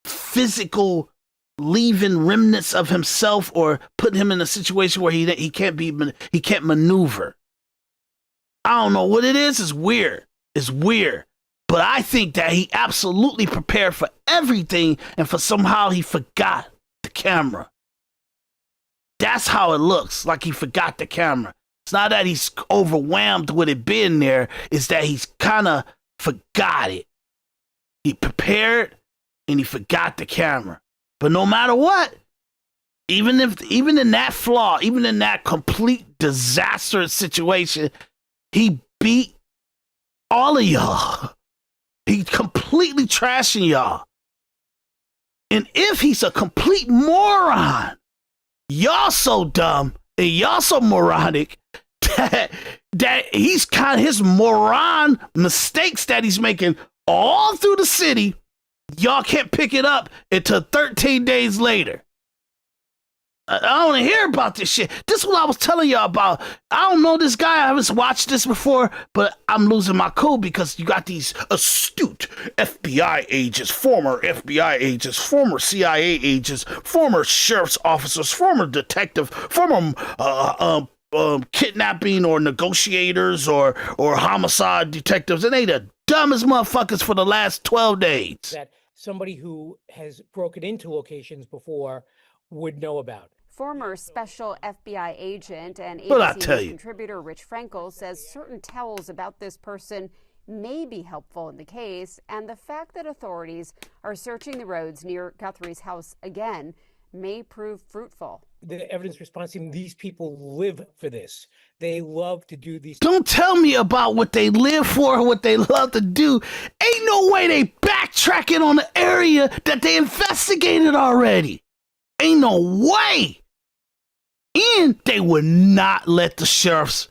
Speaker 5: physical, leaving remnants of himself or putting him in a situation where he can't maneuver. I don't know what it is. It's weird. But I think that he absolutely prepared for everything and somehow he forgot the camera. That's how it looks, like he forgot the camera. It's not that he's overwhelmed with it being there. It's that he's kind of forgot it. He prepared and he forgot the camera. But no matter what, even in that flaw, even in that complete disastrous situation, he beat all of y'all. He completely trashing y'all. And if he's a complete moron, y'all so dumb and y'all so moronic that he's kind of his moron mistakes that he's making all through the city, y'all can't pick it up until 13 days later. I don't want to hear about this shit. This is what I was telling y'all about. I don't know this guy. I haven't watched this before, but I'm losing my cool because you got these astute FBI agents, former FBI agents, former CIA agents, former sheriff's officers, former detective, former kidnapping or negotiators or homicide detectives. And they the dumbest motherfuckers for the last 12 days.
Speaker 2: That somebody who has broken into locations before would know about.
Speaker 21: Former special FBI agent and
Speaker 5: What
Speaker 21: ABC News contributor Rich Frankel says certain tells about this person may be helpful in the case, and the fact that authorities are searching the roads near Guthrie's house again may prove fruitful.
Speaker 2: The evidence response team, these people live for this. They love to do these.
Speaker 5: Don't tell me about what they live for, what they love to do. Ain't Ain't no way they backtracking on the area that they investigated already. Ain't no way. And they would not let the sheriff's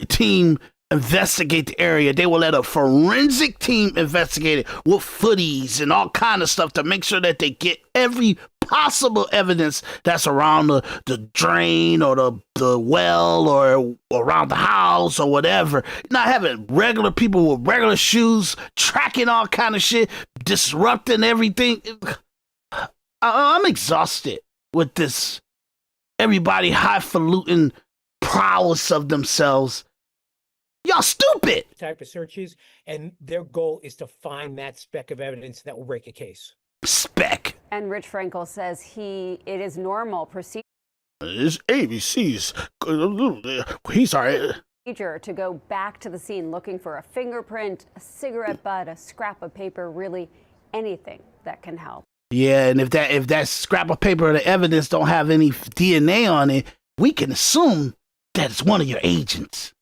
Speaker 5: team investigate the area. They will let a forensic team investigate it with footies and all kind of stuff to make sure that they get every possible evidence that's around the drain or the well or around the house or whatever. Not having regular people with regular shoes tracking all kind of shit, disrupting everything. I'm exhausted with this. Everybody highfalutin prowess of themselves. Y'all stupid.
Speaker 2: Type of searches, and their goal is to find that speck of evidence that will break a case.
Speaker 5: Speck.
Speaker 21: And Rich Frankel says it is normal procedure.
Speaker 5: It's ABC's. He's all right.
Speaker 21: Procedure to go back to the scene looking for a fingerprint, a cigarette butt, a scrap of paper, really anything that can help.
Speaker 5: Yeah, and if that scrap of paper or the evidence don't have any DNA on it, we can assume that it's one of your agents.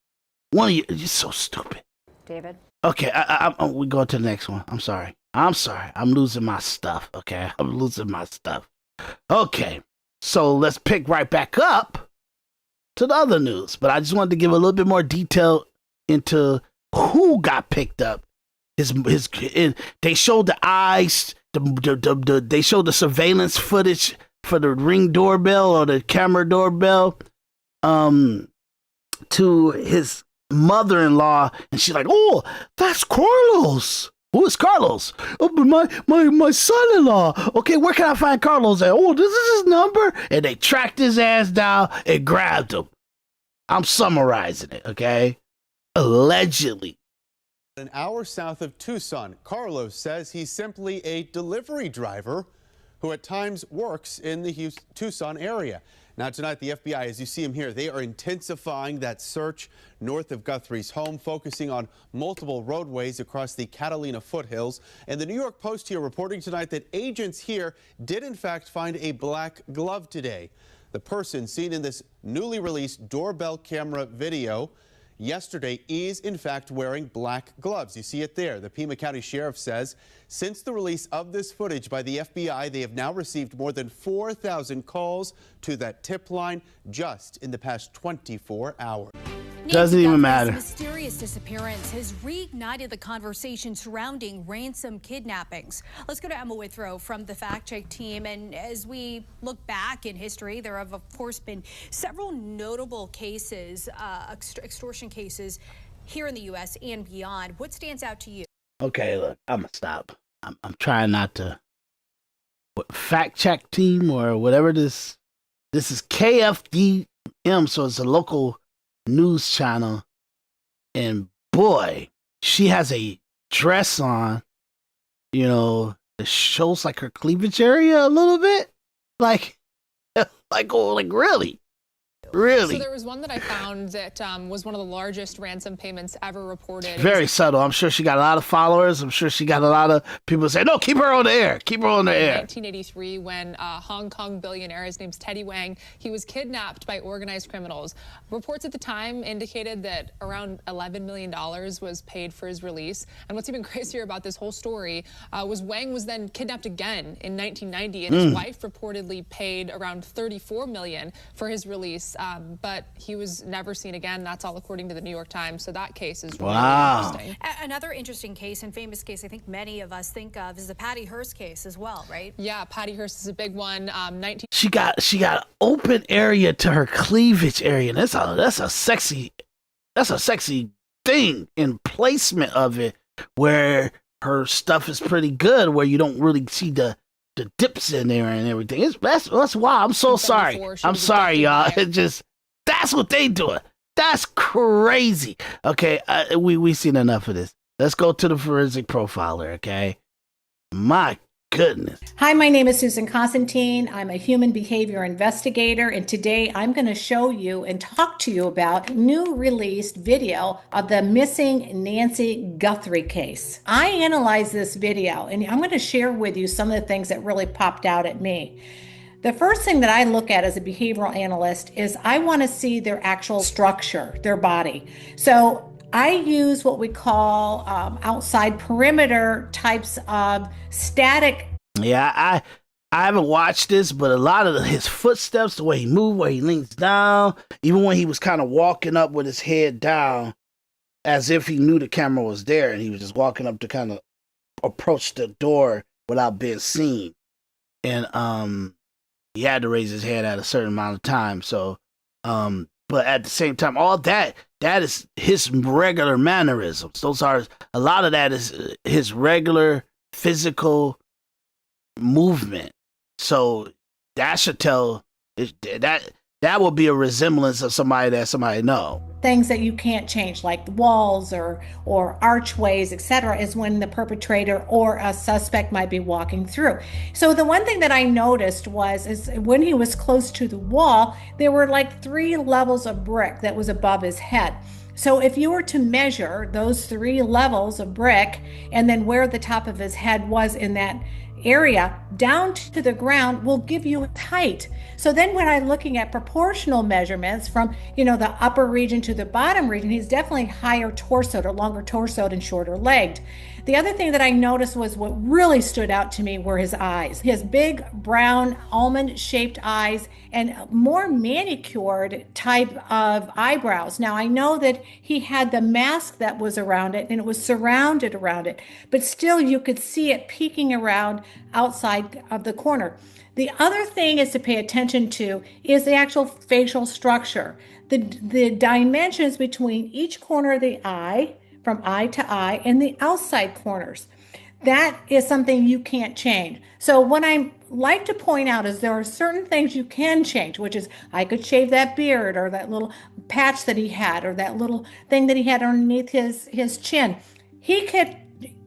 Speaker 5: You're so stupid.
Speaker 21: David?
Speaker 5: Okay, we go to the next one. I'm sorry. I'm losing my stuff, okay? I'm losing my stuff. Okay, so let's pick right back up to the other news. But I just wanted to give a little bit more detail into who got picked up. They showed the eyes, they showed the surveillance footage for the Ring doorbell or the camera doorbell to his mother-in-law, and she's like, "Oh, that's Carlos." Who is Carlos? Oh, my son-in-law. Okay, where can I find Carlos at? Oh, this is his number. And they tracked his ass down and grabbed him. I'm summarizing it, okay? Allegedly.
Speaker 11: An hour south of Tucson, Carlos says he's simply a delivery driver who at times works in the Tucson area. Now tonight, the FBI, as you see him here, they are intensifying that search north of Guthrie's home, focusing on multiple roadways across the Catalina foothills. And the New York Post here reporting tonight that agents here did in fact find a black glove today. The person seen in this newly released doorbell camera video yesterday is in fact wearing black gloves. You see it there. The Pima County Sheriff says since the release of this footage by the FBI, they have now received more than 4,000 calls to that tip line just in the past 24 hours.
Speaker 5: Doesn't even matter.
Speaker 10: Mysterious disappearance has reignited the conversation surrounding ransom kidnappings. Let's go to Emma Withrow from the Fact Check team. And as we look back in history, there have, of course, been several notable cases, extortion cases here in the U.S. and beyond. What stands out to you?
Speaker 5: Okay, look, I'm going to stop. I'm trying not to. Fact Check team or whatever this is KFDM, so it's a local news channel, and boy, she has a dress on, you know, that shows like her cleavage area a little bit, like really.
Speaker 3: So there was one that I found that was one of the largest ransom payments ever reported.
Speaker 5: Very subtle. I'm sure she got a lot of followers. I'm sure she got a lot of people say, no, keep her on the air. Keep her on the air.
Speaker 3: In 1983, when a Hong Kong billionaire, his name's Teddy Wang, he was kidnapped by organized criminals. Reports at the time indicated that around $11 million was paid for his release. And what's even crazier about this whole story was Wang was then kidnapped again in 1990, and his wife reportedly paid around $34 million for his release. But he was never seen again. That's all according to the New York Times. So that case is really interesting.
Speaker 10: Another interesting case and famous case I think many of us think of is the Patty Hearst case as well, right?
Speaker 3: Yeah, Patty Hearst is a big one.
Speaker 5: She got open area to her cleavage area. That's a sexy thing in placement of it, where her stuff is pretty good, where you don't really see the dips in there and everything. That's why I'm so sorry. I'm sorry, y'all. It just, that's what they doing. That's crazy. Okay, we seen enough of this. Let's go to the forensic profiler, okay? My goodness.
Speaker 4: Hi, my name is Susan Constantine. I'm a human behavior investigator, and today I'm going to show you and talk to you about new released video of the missing Nancy Guthrie case. I analyzed this video, and I'm going to share with you some of the things that really popped out at me. The first thing that I look at as a behavioral analyst is I want to see their actual structure, their body. So I use what we call outside perimeter types of static.
Speaker 5: Yeah, I haven't watched this, but a lot of his footsteps, the way he moved, where he leans down, even when he was kind of walking up with his head down, as if he knew the camera was there, and he was just walking up to kind of approach the door without being seen. And he had to raise his head at a certain amount of time. So, but at the same time, all that is his regular mannerisms. Those are a lot of that is his regular physical movement. So that should tell that will be a resemblance of somebody that somebody know.
Speaker 4: Things that you can't change, like walls or archways, etc., is when the perpetrator or a suspect might be walking through. So the one thing that I noticed is when he was close to the wall, there were like 3 levels of brick that was above his head. So if you were to measure those 3 levels of brick and then where the top of his head was in that area down to the ground will give you a height. So then when I'm looking at proportional measurements from, the upper region to the bottom region, he's definitely higher torsoed or longer torsoed and shorter legged. The other thing that I noticed was what really stood out to me were his eyes. His big brown almond-shaped eyes and more manicured type of eyebrows. Now I know that he had the mask that was around it and it was surrounded around it, but still you could see it peeking around outside of the corner. The other thing is to pay attention to is the actual facial structure. The dimensions between each corner of the eye, from eye to eye, and the outside corners. That is something you can't change. So what I like to point out is there are certain things you can change, which is I could shave that beard or that little patch that he had or that little thing that he had underneath his chin. He could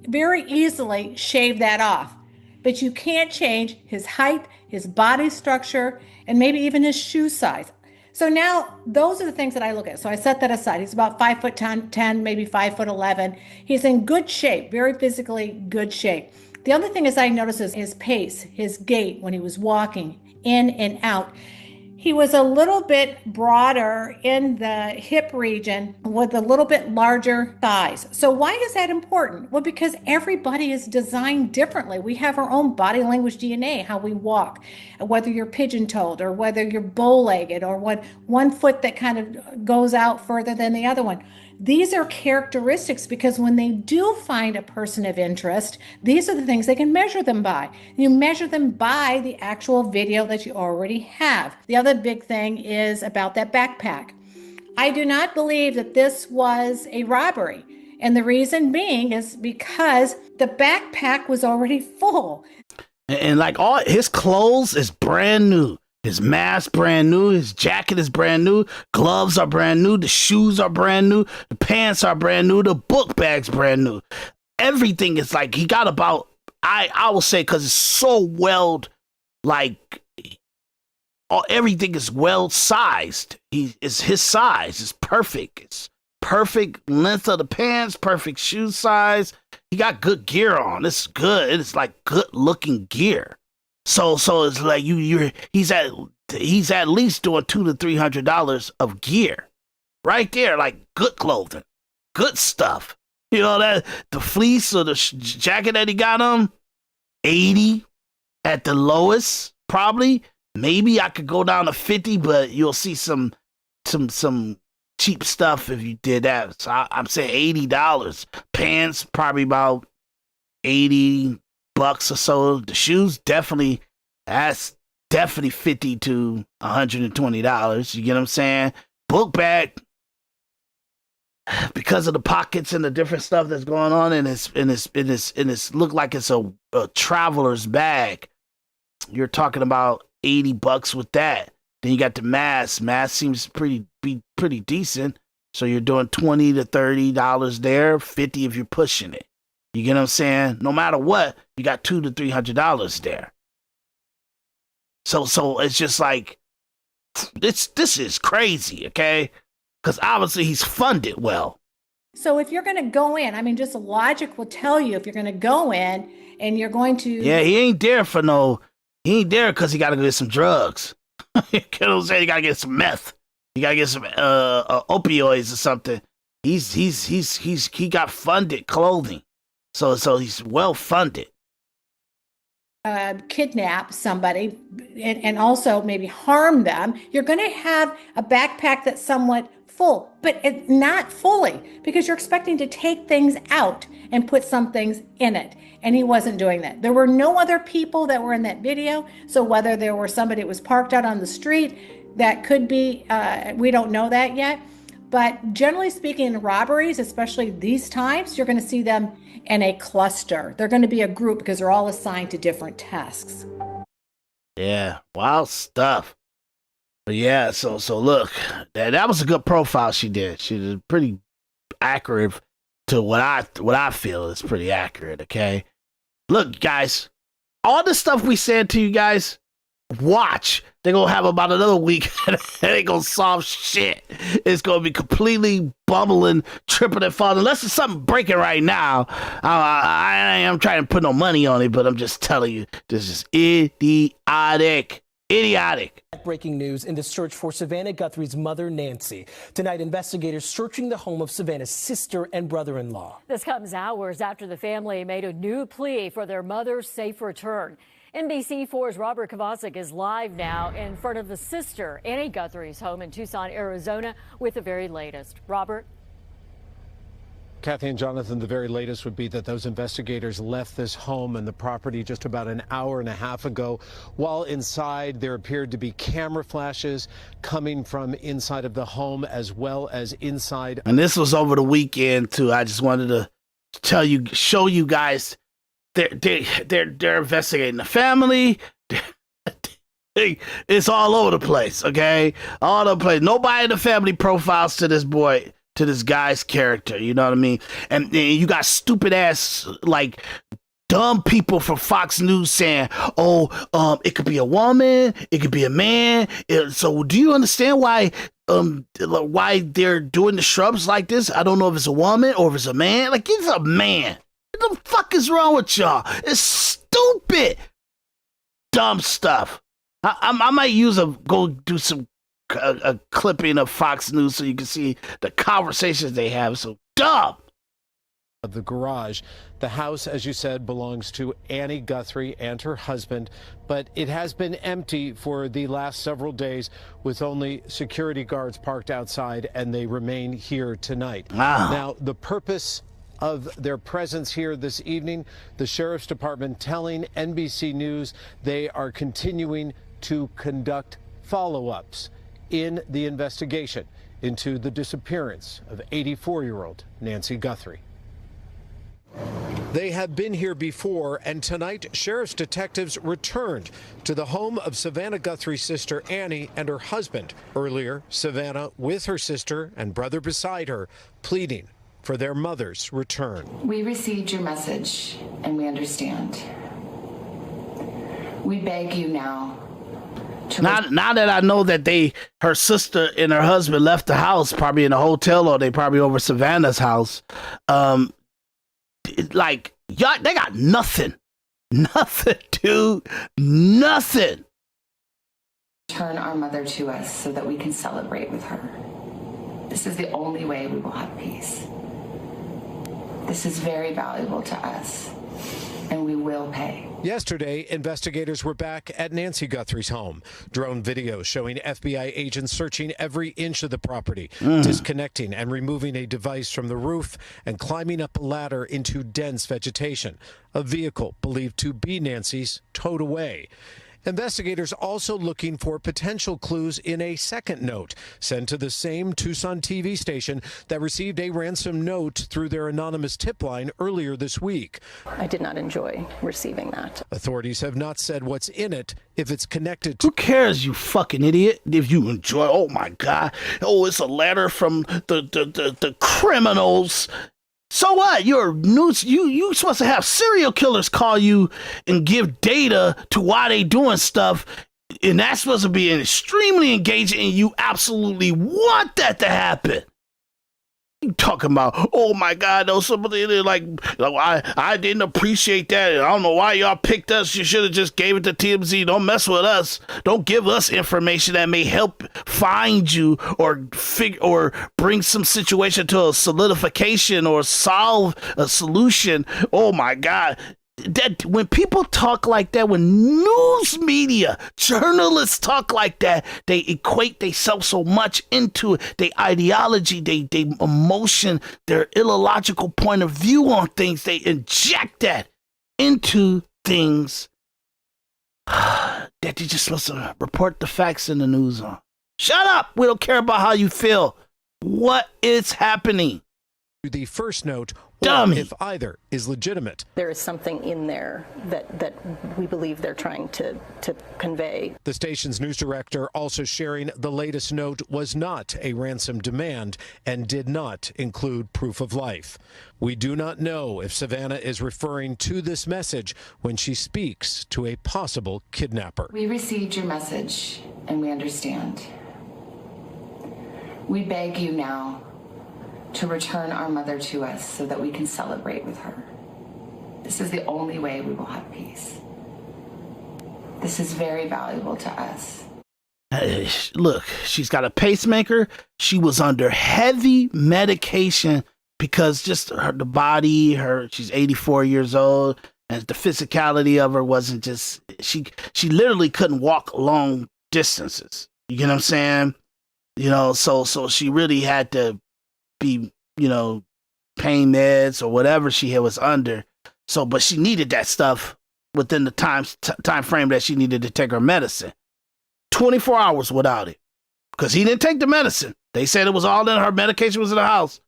Speaker 4: very easily shave that off, but you can't change his height, his body structure, and maybe even his shoe size. So now those are the things that I look at. So I set that aside. He's about 5'10", maybe 5'11". He's in good shape, very physically good shape. The other thing is I noticed is his pace, his gait when he was walking in and out. He was a little bit broader in the hip region with a little bit larger thighs. So why is that important? Well, because everybody is designed differently. We have our own body language DNA, how we walk, whether you're pigeon-toed or whether you're bow-legged or one foot that kind of goes out further than the other one. These are characteristics because when they do find a person of interest, these are the things they can measure them by. You measure them by the actual video that you already have. The other big thing is about that backpack. I do not believe that this was a robbery. And the reason being is because the backpack was already full.
Speaker 5: And like all his clothes is brand new. His mask brand new, his jacket is brand new, gloves are brand new, the shoes are brand new, the pants are brand new, the book bag's brand new. Everything is like, he got about, I will say, because it's so well, like, everything is well sized. It's his size, it's perfect. It's perfect length of the pants, perfect shoe size. He got good gear on. It's good. It's like good looking gear. So it's like he's at least doing $200 to $300 of gear, right there, like good clothing, good stuff. That the fleece or the jacket that he got on, 80 at the lowest, probably. Maybe I could go down to 50, but you'll see some cheap stuff if you did that. So I'm saying $80. Pants probably about $80 or so. The shoes that's definitely $50 to $120. You get what I'm saying? Book bag, because of the pockets and the different stuff that's going on, and it's look like it's a traveler's bag. You're talking about $80 with that. Then you got the mask. Mask seems pretty decent. So you're doing $20 to $30 there, $50 if you're pushing it. You get what I'm saying? No matter what, you got $200 to $300 there. So it's just like, this is crazy, okay? Because obviously he's funded well.
Speaker 4: So if you're going to go in, just logic will tell you if you're going to go in and you're going to...
Speaker 5: Yeah, he ain't there because he got to get some drugs. You know what I'm saying? He got to get some meth. You got to get some opioids or something. he got funded clothing, so he's well funded.
Speaker 4: Kidnap somebody and also maybe harm them, you're going to have a backpack that's somewhat full, but it's not fully, because you're expecting to take things out and put some things in it. And he wasn't doing that. There were no other people that were in that video. So whether there were somebody that was parked out on the street, that could be, we don't know that yet. But generally speaking, in robberies, especially these times, you're going to see them in a cluster. They're going to be a group because they're all assigned to different tasks.
Speaker 5: Yeah, wild stuff. But yeah, so look, that was a good profile she did. She was pretty accurate to what I feel is pretty accurate. Okay, look, guys, all the stuff we said to you guys, watch. They're going to have about another week and they ain't going to solve shit. It's going to be completely bubbling, tripping and falling. Unless there's something breaking right now. I am trying to put no money on it, but I'm just telling you, this is idiotic. Idiotic.
Speaker 6: Breaking news in the search for Savannah Guthrie's mother, Nancy. Tonight, investigators searching the home of Savannah's sister and brother-in-law.
Speaker 7: This comes hours after the family made a new plea for their mother's safe return. NBC4's Robert Kovacic is live now in front of the sister, Annie Guthrie's home in Tucson, Arizona, with the very latest. Robert?
Speaker 23: Kathy and Jonathan, the very latest would be that those investigators left this home and the property just about an hour and a half ago. While inside, there appeared to be camera flashes coming from inside of the home as well as inside.
Speaker 5: And this was over the weekend, too. I just wanted to show you guys. They're investigating the family. It's all over the place, okay? All over the place. Nobody in the family profiles to this boy, to this guy's character. You know what I mean? And you got stupid ass, like, dumb people from Fox News saying, it could be a woman, it could be a man. So do you understand why they're doing the shrubs like this? I don't know if it's a woman or if it's a man. Like, it's a man. What the fuck is wrong with y'all? It's stupid, dumb stuff. I might go do a clipping of Fox News so you can see the conversations they have. So dumb.
Speaker 23: The garage. The house, as you said, belongs to Annie Guthrie and her husband, but it has been empty for the last several days with only security guards parked outside, and they remain here tonight.
Speaker 5: Wow.
Speaker 23: Now, the purpose of their presence here this evening, the Sheriff's Department telling NBC News they are continuing to conduct follow-ups in the investigation into the disappearance of 84-year-old Nancy Guthrie. They have been here before, and tonight, sheriff's detectives returned to the home of Savannah Guthrie's sister, Annie, and her husband. Earlier, Savannah, with her sister and brother beside her, pleading for their mother's return.
Speaker 22: We received your message, and we understand. We beg you now.
Speaker 5: Now that I know that her sister and her husband left the house, probably in a hotel, or they probably over Savannah's house, like, y'all, they got nothing, dude, nothing.
Speaker 22: Turn our mother to us so that we can celebrate with her. This is the only way we will have peace. This is very valuable to us, and we will pay.
Speaker 23: Yesterday, investigators were back at Nancy Guthrie's home. Drone video showing FBI agents searching every inch of the property, disconnecting and removing a device from the roof and climbing up a ladder into dense vegetation. A vehicle believed to be Nancy's towed away. Investigators also looking for potential clues in a second note sent to the same Tucson TV station that received a ransom note through their anonymous tip line earlier this week.
Speaker 24: I did not enjoy receiving that.
Speaker 23: Authorities have not said what's in it, if it's connected to...
Speaker 5: Who cares, you fucking idiot? If you enjoy, oh my God. Oh, it's a letter from the criminals. So what? You're news. You supposed to have serial killers call you and give data to why they doing stuff, and that's supposed to be extremely engaging, and you absolutely want that to happen. Talking about, oh my God, those somebody like I didn't appreciate that. I don't know why y'all picked us. You should have just gave it to TMZ. Don't mess with us. Don't give us information that may help find you or bring some situation to a solidification or solve a solution. Oh my God. That when people talk like that, when news media, journalists talk like that, they equate themselves so much into their ideology, they emotion, their illogical point of view on things. They inject that into things that they're just supposed to report the facts in the news on. Shut up! We don't care about how you feel. What is happening?
Speaker 23: The first note,
Speaker 5: Dummy.
Speaker 23: or if either is legitimate.
Speaker 24: There is something in there that we believe they're trying to convey.
Speaker 23: The station's news director also sharing the latest note was not a ransom demand and did not include proof of life. We do not know if Savannah is referring to this message when she speaks to a possible kidnapper.
Speaker 22: We received your message and we understand. We beg you now to return our mother to us so that we can celebrate with her. This is the only way we will have peace. This is very valuable to us.
Speaker 5: Look, she's got a pacemaker. She was under heavy medication because just the body, she's 84 years old, and the physicality of her wasn't just, she literally couldn't walk long distances. You get what I'm saying? You know, so she really had to be, you know, pain meds or whatever she was under. So, but she needed that stuff within the time frame that she needed to take her medicine. 24 hours without it, because he didn't take the medicine. They said it was all in her medication was in the house.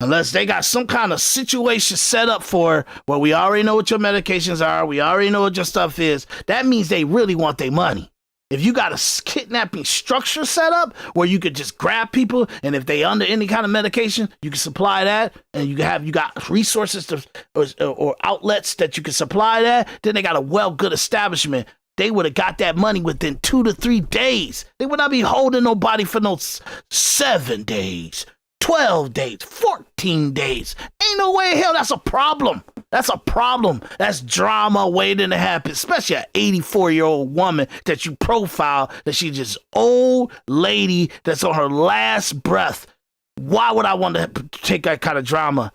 Speaker 5: Unless they got some kind of situation set up for her where we already know what your medications are, we already know what your stuff is. That means they really want their money. If you got a kidnapping structure set up where you could just grab people, and if they under any kind of medication, you can supply that, and you got resources or outlets that you can supply that, then they got a good establishment. They would have got that money within 2 to 3 days. They would not be holding nobody for no 7 days, 12 days, 14 days. Ain't no way in hell that's a problem. That's a problem. That's drama waiting to happen, especially an 84-year-old woman that you profile, that she's just old lady that's on her last breath. Why would I want to take that kind of drama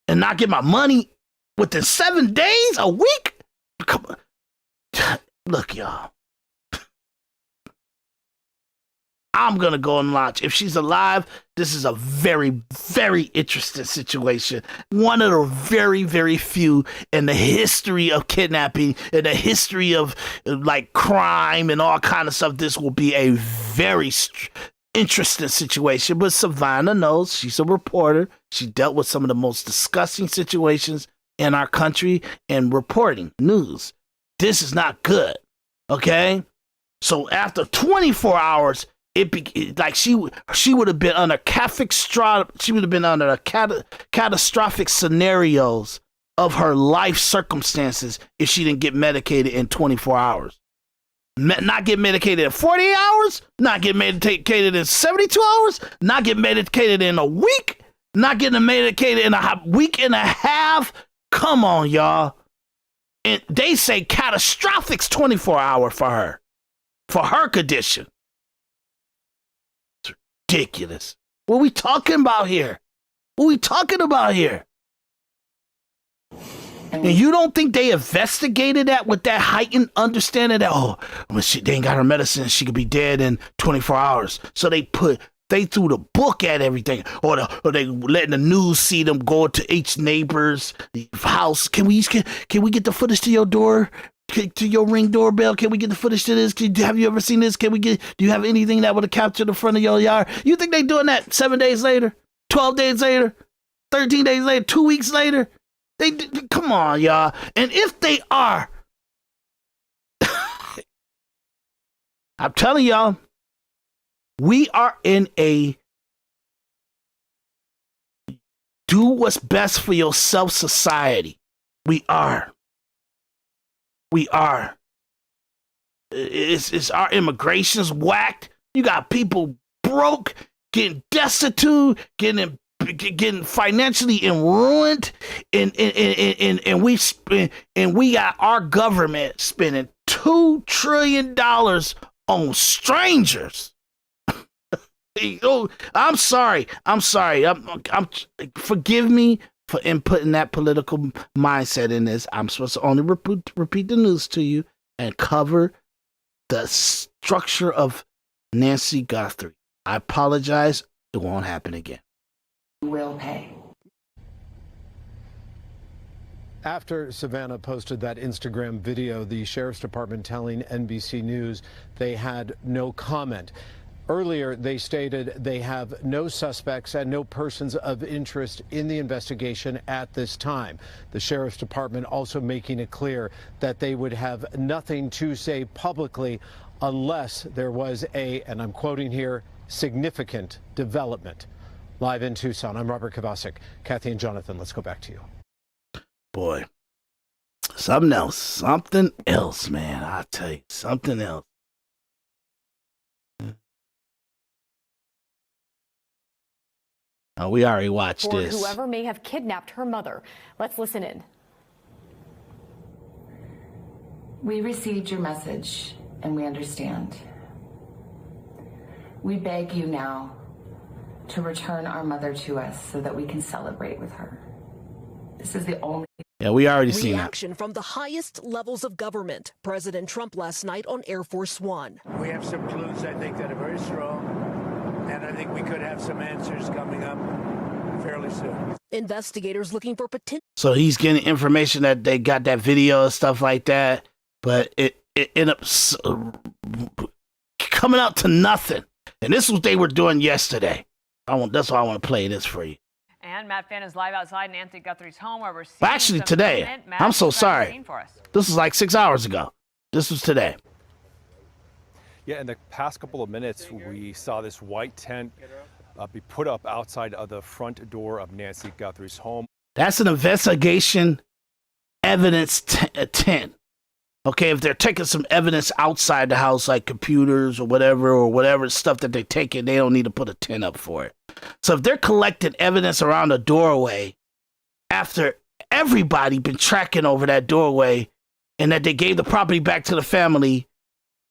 Speaker 5: and not get my money within 7 days, a week? Come on. Look, y'all. I'm going to go and launch. If she's alive, this is a very, very interesting situation. One of the very, very few in the history of kidnapping, in the history of like crime and all kind of stuff. This will be a very interesting situation. But Savannah knows, she's a reporter. She dealt with some of the most disgusting situations in our country and reporting news. This is not good. Okay? So after 24 hours, like she would have been under catastrophic scenarios of her life circumstances if she didn't get medicated in 24 hours. Not get medicated in 48 hours, not get medicated in 72 hours, not get medicated in a week, not getting medicated in a week and a half. Come on, y'all. And they say catastrophic's 24 hours for her condition. Ridiculous. What are we talking about here? What are we talking about here? And you don't think they investigated that with that heightened understanding that, they ain't got her medicine, she could be dead in 24 hours. So they threw the book at everything. Or they letting the news see them go to each neighbor's house. Can we get the footage to your door? To your Ring doorbell? Can we get the footage to this? Have you ever seen this? Do you have anything that would have captured the front of your yard? You think they doing that 7 days later, 12 days later, 13 days later, 2 weeks later? Come on, y'all. And if they are, I'm telling y'all, we are in a do what's best for yourself society. We are. It's our immigration's whacked. You got people broke, getting destitute, getting getting financially ruined, and we got our government spending $2 trillion on strangers. Oh, I'm sorry. Forgive me for inputting that political mindset in this. I'm supposed to only repeat the news to you and cover the structure of Nancy Guthrie. I apologize. It won't happen again.
Speaker 22: Will pay.
Speaker 23: After Savannah posted that Instagram video, the sheriff's department telling NBC News they had no comment. Earlier, they stated they have no suspects and no persons of interest in the investigation at this time. The sheriff's department also making it clear that they would have nothing to say publicly unless there was a, and I'm quoting here, significant development. Live in Tucson, I'm Robert Kovacic. Kathy and Jonathan, let's go back to you.
Speaker 5: Boy, something else, man. I'll tell you, something else. Oh, we already watched this.
Speaker 8: Whoever may have kidnapped her mother. Let's listen in.
Speaker 22: We received your message and we understand. We beg you now to return our mother to us so that we can celebrate with her. This is the only...
Speaker 5: Yeah, we already seen that.
Speaker 9: Reaction from the highest levels of government. President Trump last night on Air Force One.
Speaker 13: We have some clues, I think, that are very strong. And I think we could have some answers coming up fairly soon.
Speaker 9: Investigators looking for potential.
Speaker 5: So he's getting information that they got that video and stuff like that, but it ended up coming out to nothing. And this is what they were doing yesterday. That's why I want to play this for you.
Speaker 14: And Matt Finn is live outside Nancy Guthrie's home where we're seeing
Speaker 5: Actually, today. I'm so sorry. This was like 6 hours ago. This was today.
Speaker 17: Yeah, in the past couple of minutes, we saw this white tent be put up outside of the front door of Nancy Guthrie's home.
Speaker 5: That's an investigation evidence tent. Okay, if they're taking some evidence outside the house, like computers or whatever stuff that they're taking, they don't need to put a tent up for it. So if they're collecting evidence around the doorway after everybody been tracking over that doorway and that they gave the property back to the family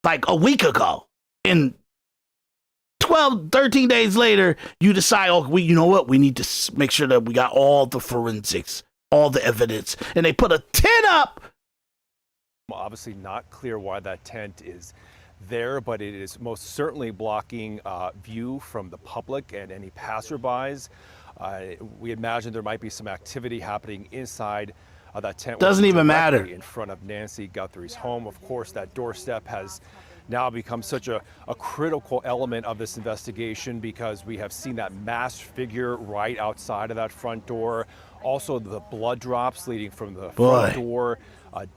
Speaker 5: like a week ago, and 12, 13 days later, you decide, you know what? We need to make sure that we got all the forensics, all the evidence. And they put a tent up.
Speaker 17: Obviously not clear why that tent is there, but it is most certainly blocking view from the public and any passerbys. We imagine there might be some activity happening inside that tent.
Speaker 5: Doesn't even matter.
Speaker 17: In front of Nancy Guthrie's home. Of course, that doorstep has now become such a critical element of this investigation because we have seen that masked figure right outside of that front door. Also, the blood drops leading from the front door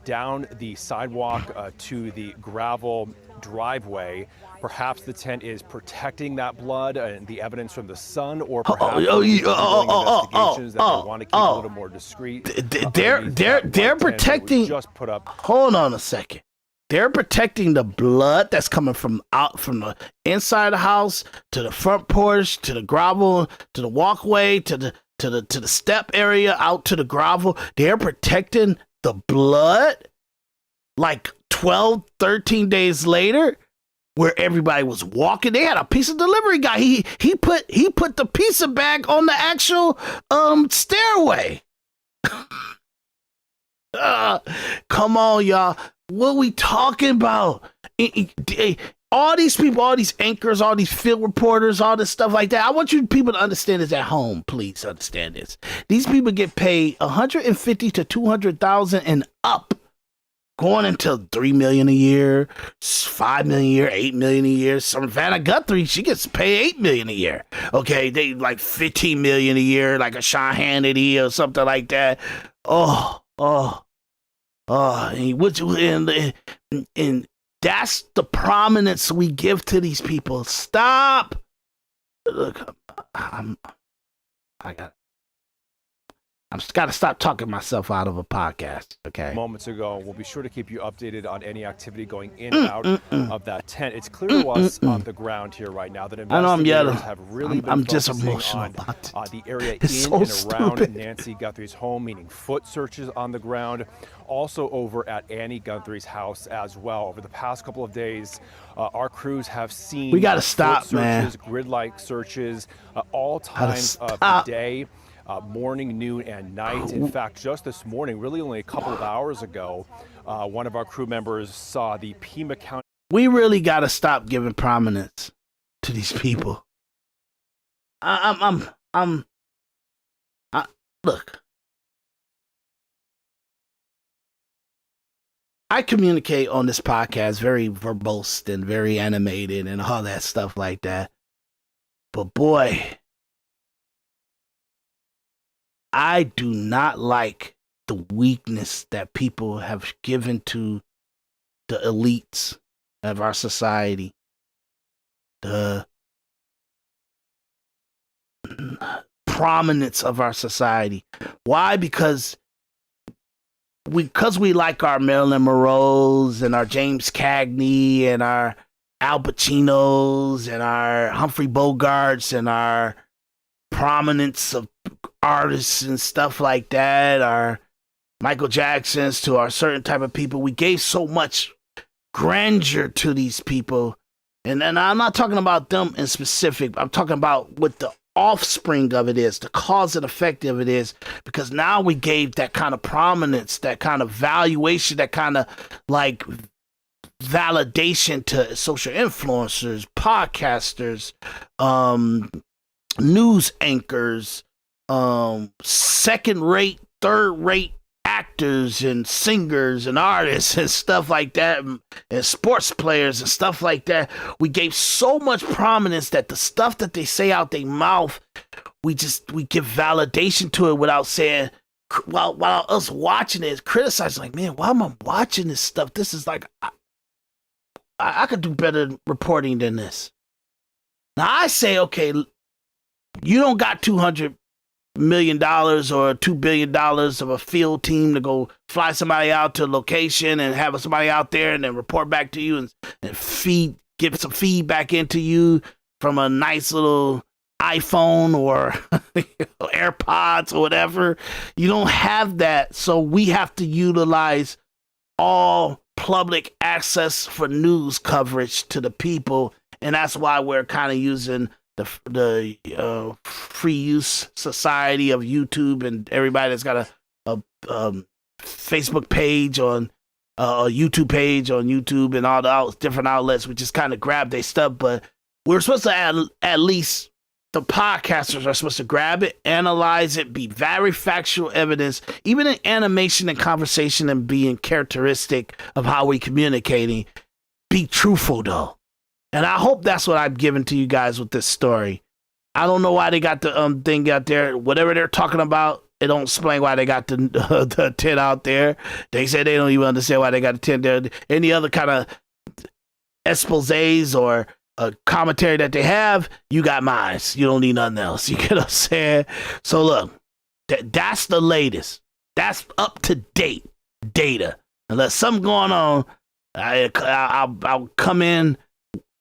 Speaker 17: down the sidewalk to the gravel driveway. Perhaps the tent is protecting that blood and the evidence from the sun, or perhaps investigations that they want to keep a little more discreet.
Speaker 5: They're protecting.
Speaker 17: Just put up.
Speaker 5: Hold on a second. They're protecting the blood that's coming from the inside the house to the front porch to the gravel to the walkway to the step area out to the gravel. They're protecting the blood like 12, 13 days later, where everybody was walking. They had a pizza delivery guy. He put the pizza bag on the actual stairway. Come on, y'all. What we talking about? All these people, all these anchors, all these field reporters, all this stuff like that. I want you people to understand this at home. Please understand this. These people get paid $150,000 to $200,000 and up, going into $3 million a year, $5 million a year, $8 million a year. Savannah Guthrie, she gets paid $8 million a year. Okay, they like $15 million a year, like a Sean Hannity or something like that. And that's the prominence we give to these people. Stop. Look, I I'm just got to stop talking myself out of a podcast, okay?
Speaker 17: Moments ago. We'll be sure to keep you updated on any activity going in and out of that tent. It's clear to us on the ground here right now that investigators have really been
Speaker 5: just
Speaker 17: focusing
Speaker 5: emotional
Speaker 17: on
Speaker 5: about
Speaker 17: the area in
Speaker 5: so
Speaker 17: and
Speaker 5: stupid.
Speaker 17: around Nancy Guthrie's home, meaning foot searches on the ground. Also over at Annie Guthrie's house as well. Over the past couple of days, our crews have seen
Speaker 5: We gotta stop,
Speaker 17: foot
Speaker 5: man.
Speaker 17: searches, grid-like searches, all times of the day. Morning, noon, and night. In fact, just this morning, really only a couple of hours ago, one of our crew members saw the Pima County.
Speaker 5: We really got to stop giving prominence to these people. Look. I communicate on this podcast very verbose and very animated and all that stuff like that. But boy, I do not like the weakness that people have given to the elites of our society. The prominence of our society. Why? Because we like our Marilyn Monroes and our James Cagney and our Al Pacinos and our Humphrey Bogarts and our prominence of artists and stuff like that, our Michael Jacksons, to our certain type of people. We gave so much grandeur to these people. And I'm not talking about them in specific. I'm talking about what the offspring of it is, the cause and effect of it is, because now we gave that kind of prominence, that kind of valuation, that kind of like validation to social influencers, podcasters, news anchors, second-rate, third-rate actors and singers and artists and stuff like that, and sports players and stuff like that. We gave so much prominence that the stuff that they say out their mouth, we give validation to it without saying, while us watching it, criticizing, like, man, why am I watching this stuff? This is like, I could do better reporting than this. Now I say, okay, you don't got $200 million or $2 billion of a field team to go fly somebody out to a location and have somebody out there and then report back to you and give some feedback into you from a nice little iPhone or AirPods or whatever. You don't have that, so we have to utilize all public access for news coverage to the people, and that's why we're kind of using the free use society of YouTube and everybody that's got a Facebook page on a YouTube page on YouTube and all the different outlets. We just kind of grab their stuff, but we're supposed to at least the podcasters are supposed to grab it, analyze it, be very factual evidence, even in animation and conversation, and being characteristic of how we communicating. Be truthful though. And I hope that's what I've given to you guys with this story. I don't know why they got the thing out there. Whatever they're talking about, it don't explain why they got the tent out there. They say they don't even understand why they got the tent there. Any other kind of exposés or commentary that they have, you got mine. You don't need nothing else. You get what I'm saying? So look, that's the latest. That's up to date data. Unless something going on, I'll come in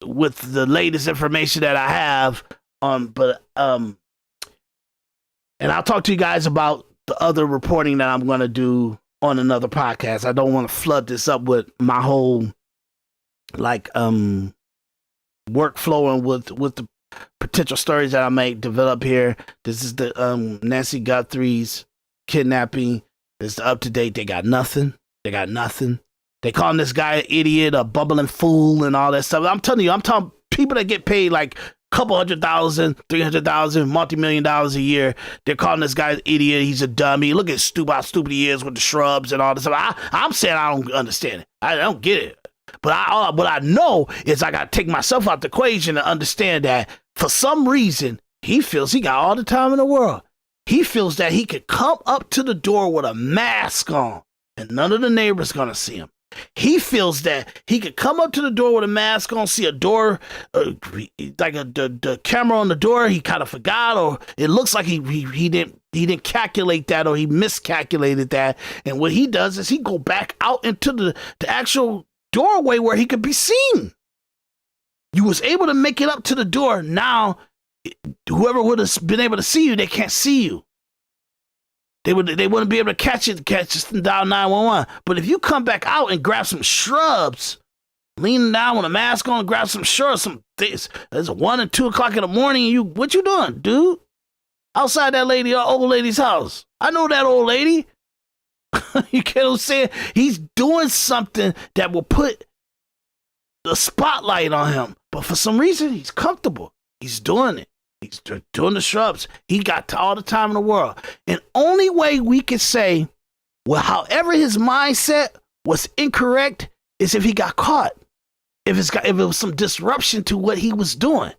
Speaker 5: with the latest information that I have and I'll talk to you guys about the other reporting that I'm going to do on another podcast. I don't want to flood this up with my whole workflow and with the potential stories that I may develop here. This is the Nancy Guthrie's kidnapping. This is up to date. They got nothing. They calling this guy an idiot, a bubbling fool, and all that stuff. I'm telling you, I'm talking people that get paid like a couple $100,000, $300,000, multi-million dollars a year. They're calling this guy an idiot. He's a dummy. Look at how stupid he is with the shrubs and all this stuff. I'm saying I don't understand it. I don't get it. But what I know is I got to take myself out the equation and understand that for some reason, he feels he got all the time in the world. He feels that he could come up to the door with a mask on and none of the neighbors going to see him. He feels that he could come up to the door with a mask on, see a door, like the camera on the door. He kind of forgot, or it looks like he didn't calculate that, or he miscalculated that. And what he does is he go back out into the actual doorway where he could be seen. You was able to make it up to the door. Now, whoever would have been able to see you, they can't see you. They wouldn't be able to catch it and dial 911. But if you come back out and grab some shrubs, leaning down with a mask on, grab some shrubs, it's 1 and 2 o'clock in the morning, and what you doing, dude? Outside that old lady's house. I know that old lady. You get what I'm saying? He's doing something that will put the spotlight on him. But for some reason, he's comfortable. He's doing it. He's doing the shrubs. He got all the time in the world. And only way we can say, well, however his mindset was incorrect is if he got caught. If it was some disruption to what he was doing.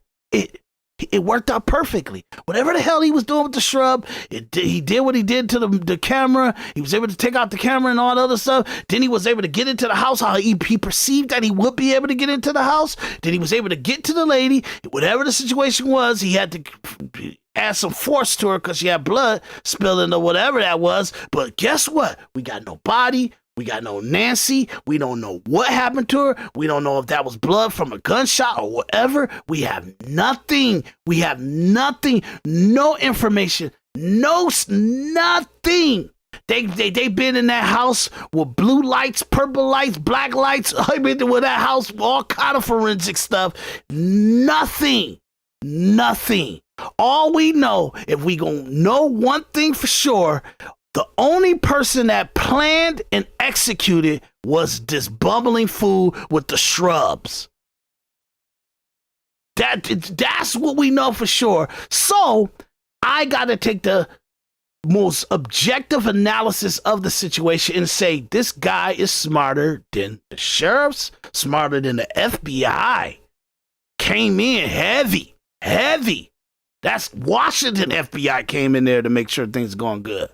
Speaker 5: It worked out perfectly. Whatever the hell he was doing with the shrub, he did what he did to the camera. He was able to take out the camera and all that other stuff. Then he was able to get into the house how he perceived that he would be able to get into the house. Then he was able to get to the lady. Whatever the situation was, he had to add some force to her because she had blood spilling or whatever that was. But guess what? We got no body. We got no Nancy. We don't know what happened to her. We don't know if that was blood from a gunshot or whatever. We have nothing. We have nothing. No information. Nothing. They been in that house with blue lights, purple lights, black lights. I mean, with that house, all kind of forensic stuff. Nothing. All we know, if we gonna know one thing for sure, the only person that planned and executed was this bumbling fool with the shrubs. That's what we know for sure. So I got to take the most objective analysis of the situation and say this guy is smarter than the sheriffs, smarter than the FBI. Came in heavy. That's Washington FBI came in there to make sure things are going good.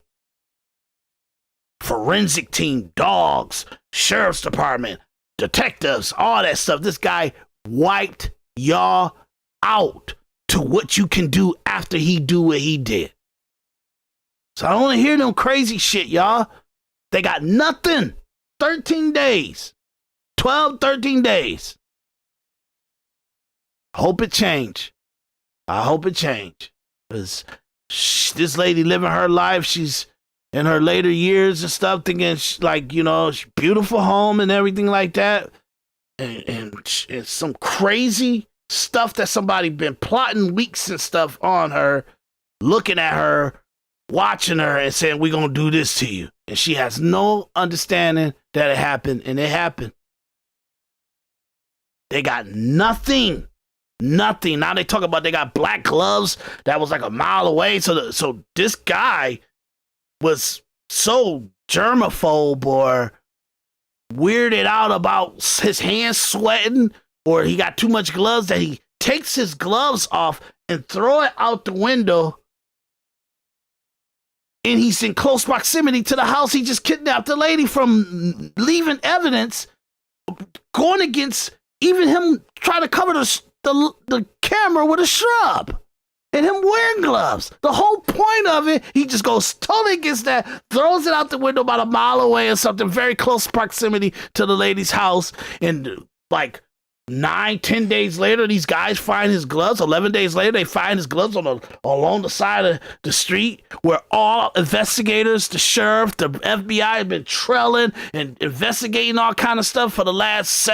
Speaker 5: Forensic team, dogs, sheriff's department, detectives, all that stuff. This guy wiped y'all out to what you can do after he do what he did. So I don't want to hear them crazy shit, y'all. They got nothing. 13 days. 13 days. Hope it change. I hope it change. Because this lady living her life, she's in her later years and stuff, thinking beautiful home and everything like that. And some crazy stuff that somebody been plotting weeks and stuff on her, looking at her, watching her and saying, we're going to do this to you. And she has no understanding that it happened, and it happened. They got nothing. Now they talk about they got black gloves that was like a mile away. So this guy was so germaphobe or weirded out about his hands sweating, or he got too much gloves that he takes his gloves off and throw it out the window. And he's in close proximity to the house. He just kidnapped the lady from leaving evidence, going against even him trying to cover the camera with a shrub. And him wearing gloves. The whole point of it, he just goes totally against that, throws it out the window about a mile away or something, very close proximity to the lady's house. And like 9-10 days later, these guys find his gloves. 11 days later, they find his gloves along the side of the street where all investigators, the sheriff, the FBI have been trailing and investigating all kind of stuff for the last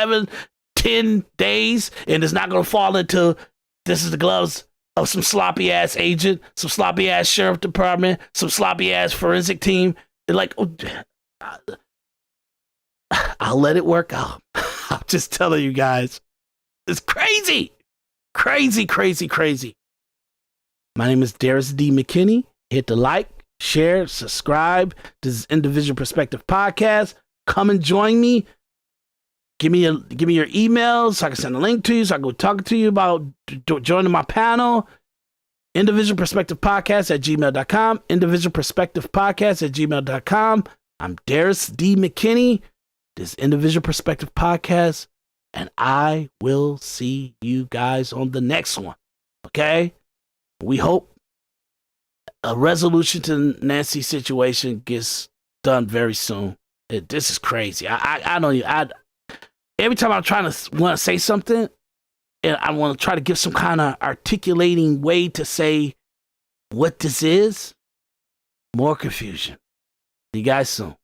Speaker 5: 7-10 days. And it's not going to fall into this is the gloves of some sloppy ass agent, some sloppy ass sheriff department, some sloppy ass forensic team. They're like, I'll let it work out. I'm just telling you guys. It's crazy. Crazy. My name is Daris D. McKinney. Hit the like, share, subscribe to this Individual Perspective podcast. Come and join me. Give me your email so I can send a link to you, so I can go talk to you about joining my panel. Individual Perspective Podcast at gmail.com. Individual Perspective Podcast at gmail.com. I'm Daris D. McKinney. this Individual Perspective podcast, and I will see you guys on the next one. Okay? We hope a resolution to Nancy's situation gets done very soon. This is crazy. I don't even, every time I'm trying to want to say something, and I want to try to give some kind of articulating way to say what this is, more confusion. See you guys soon.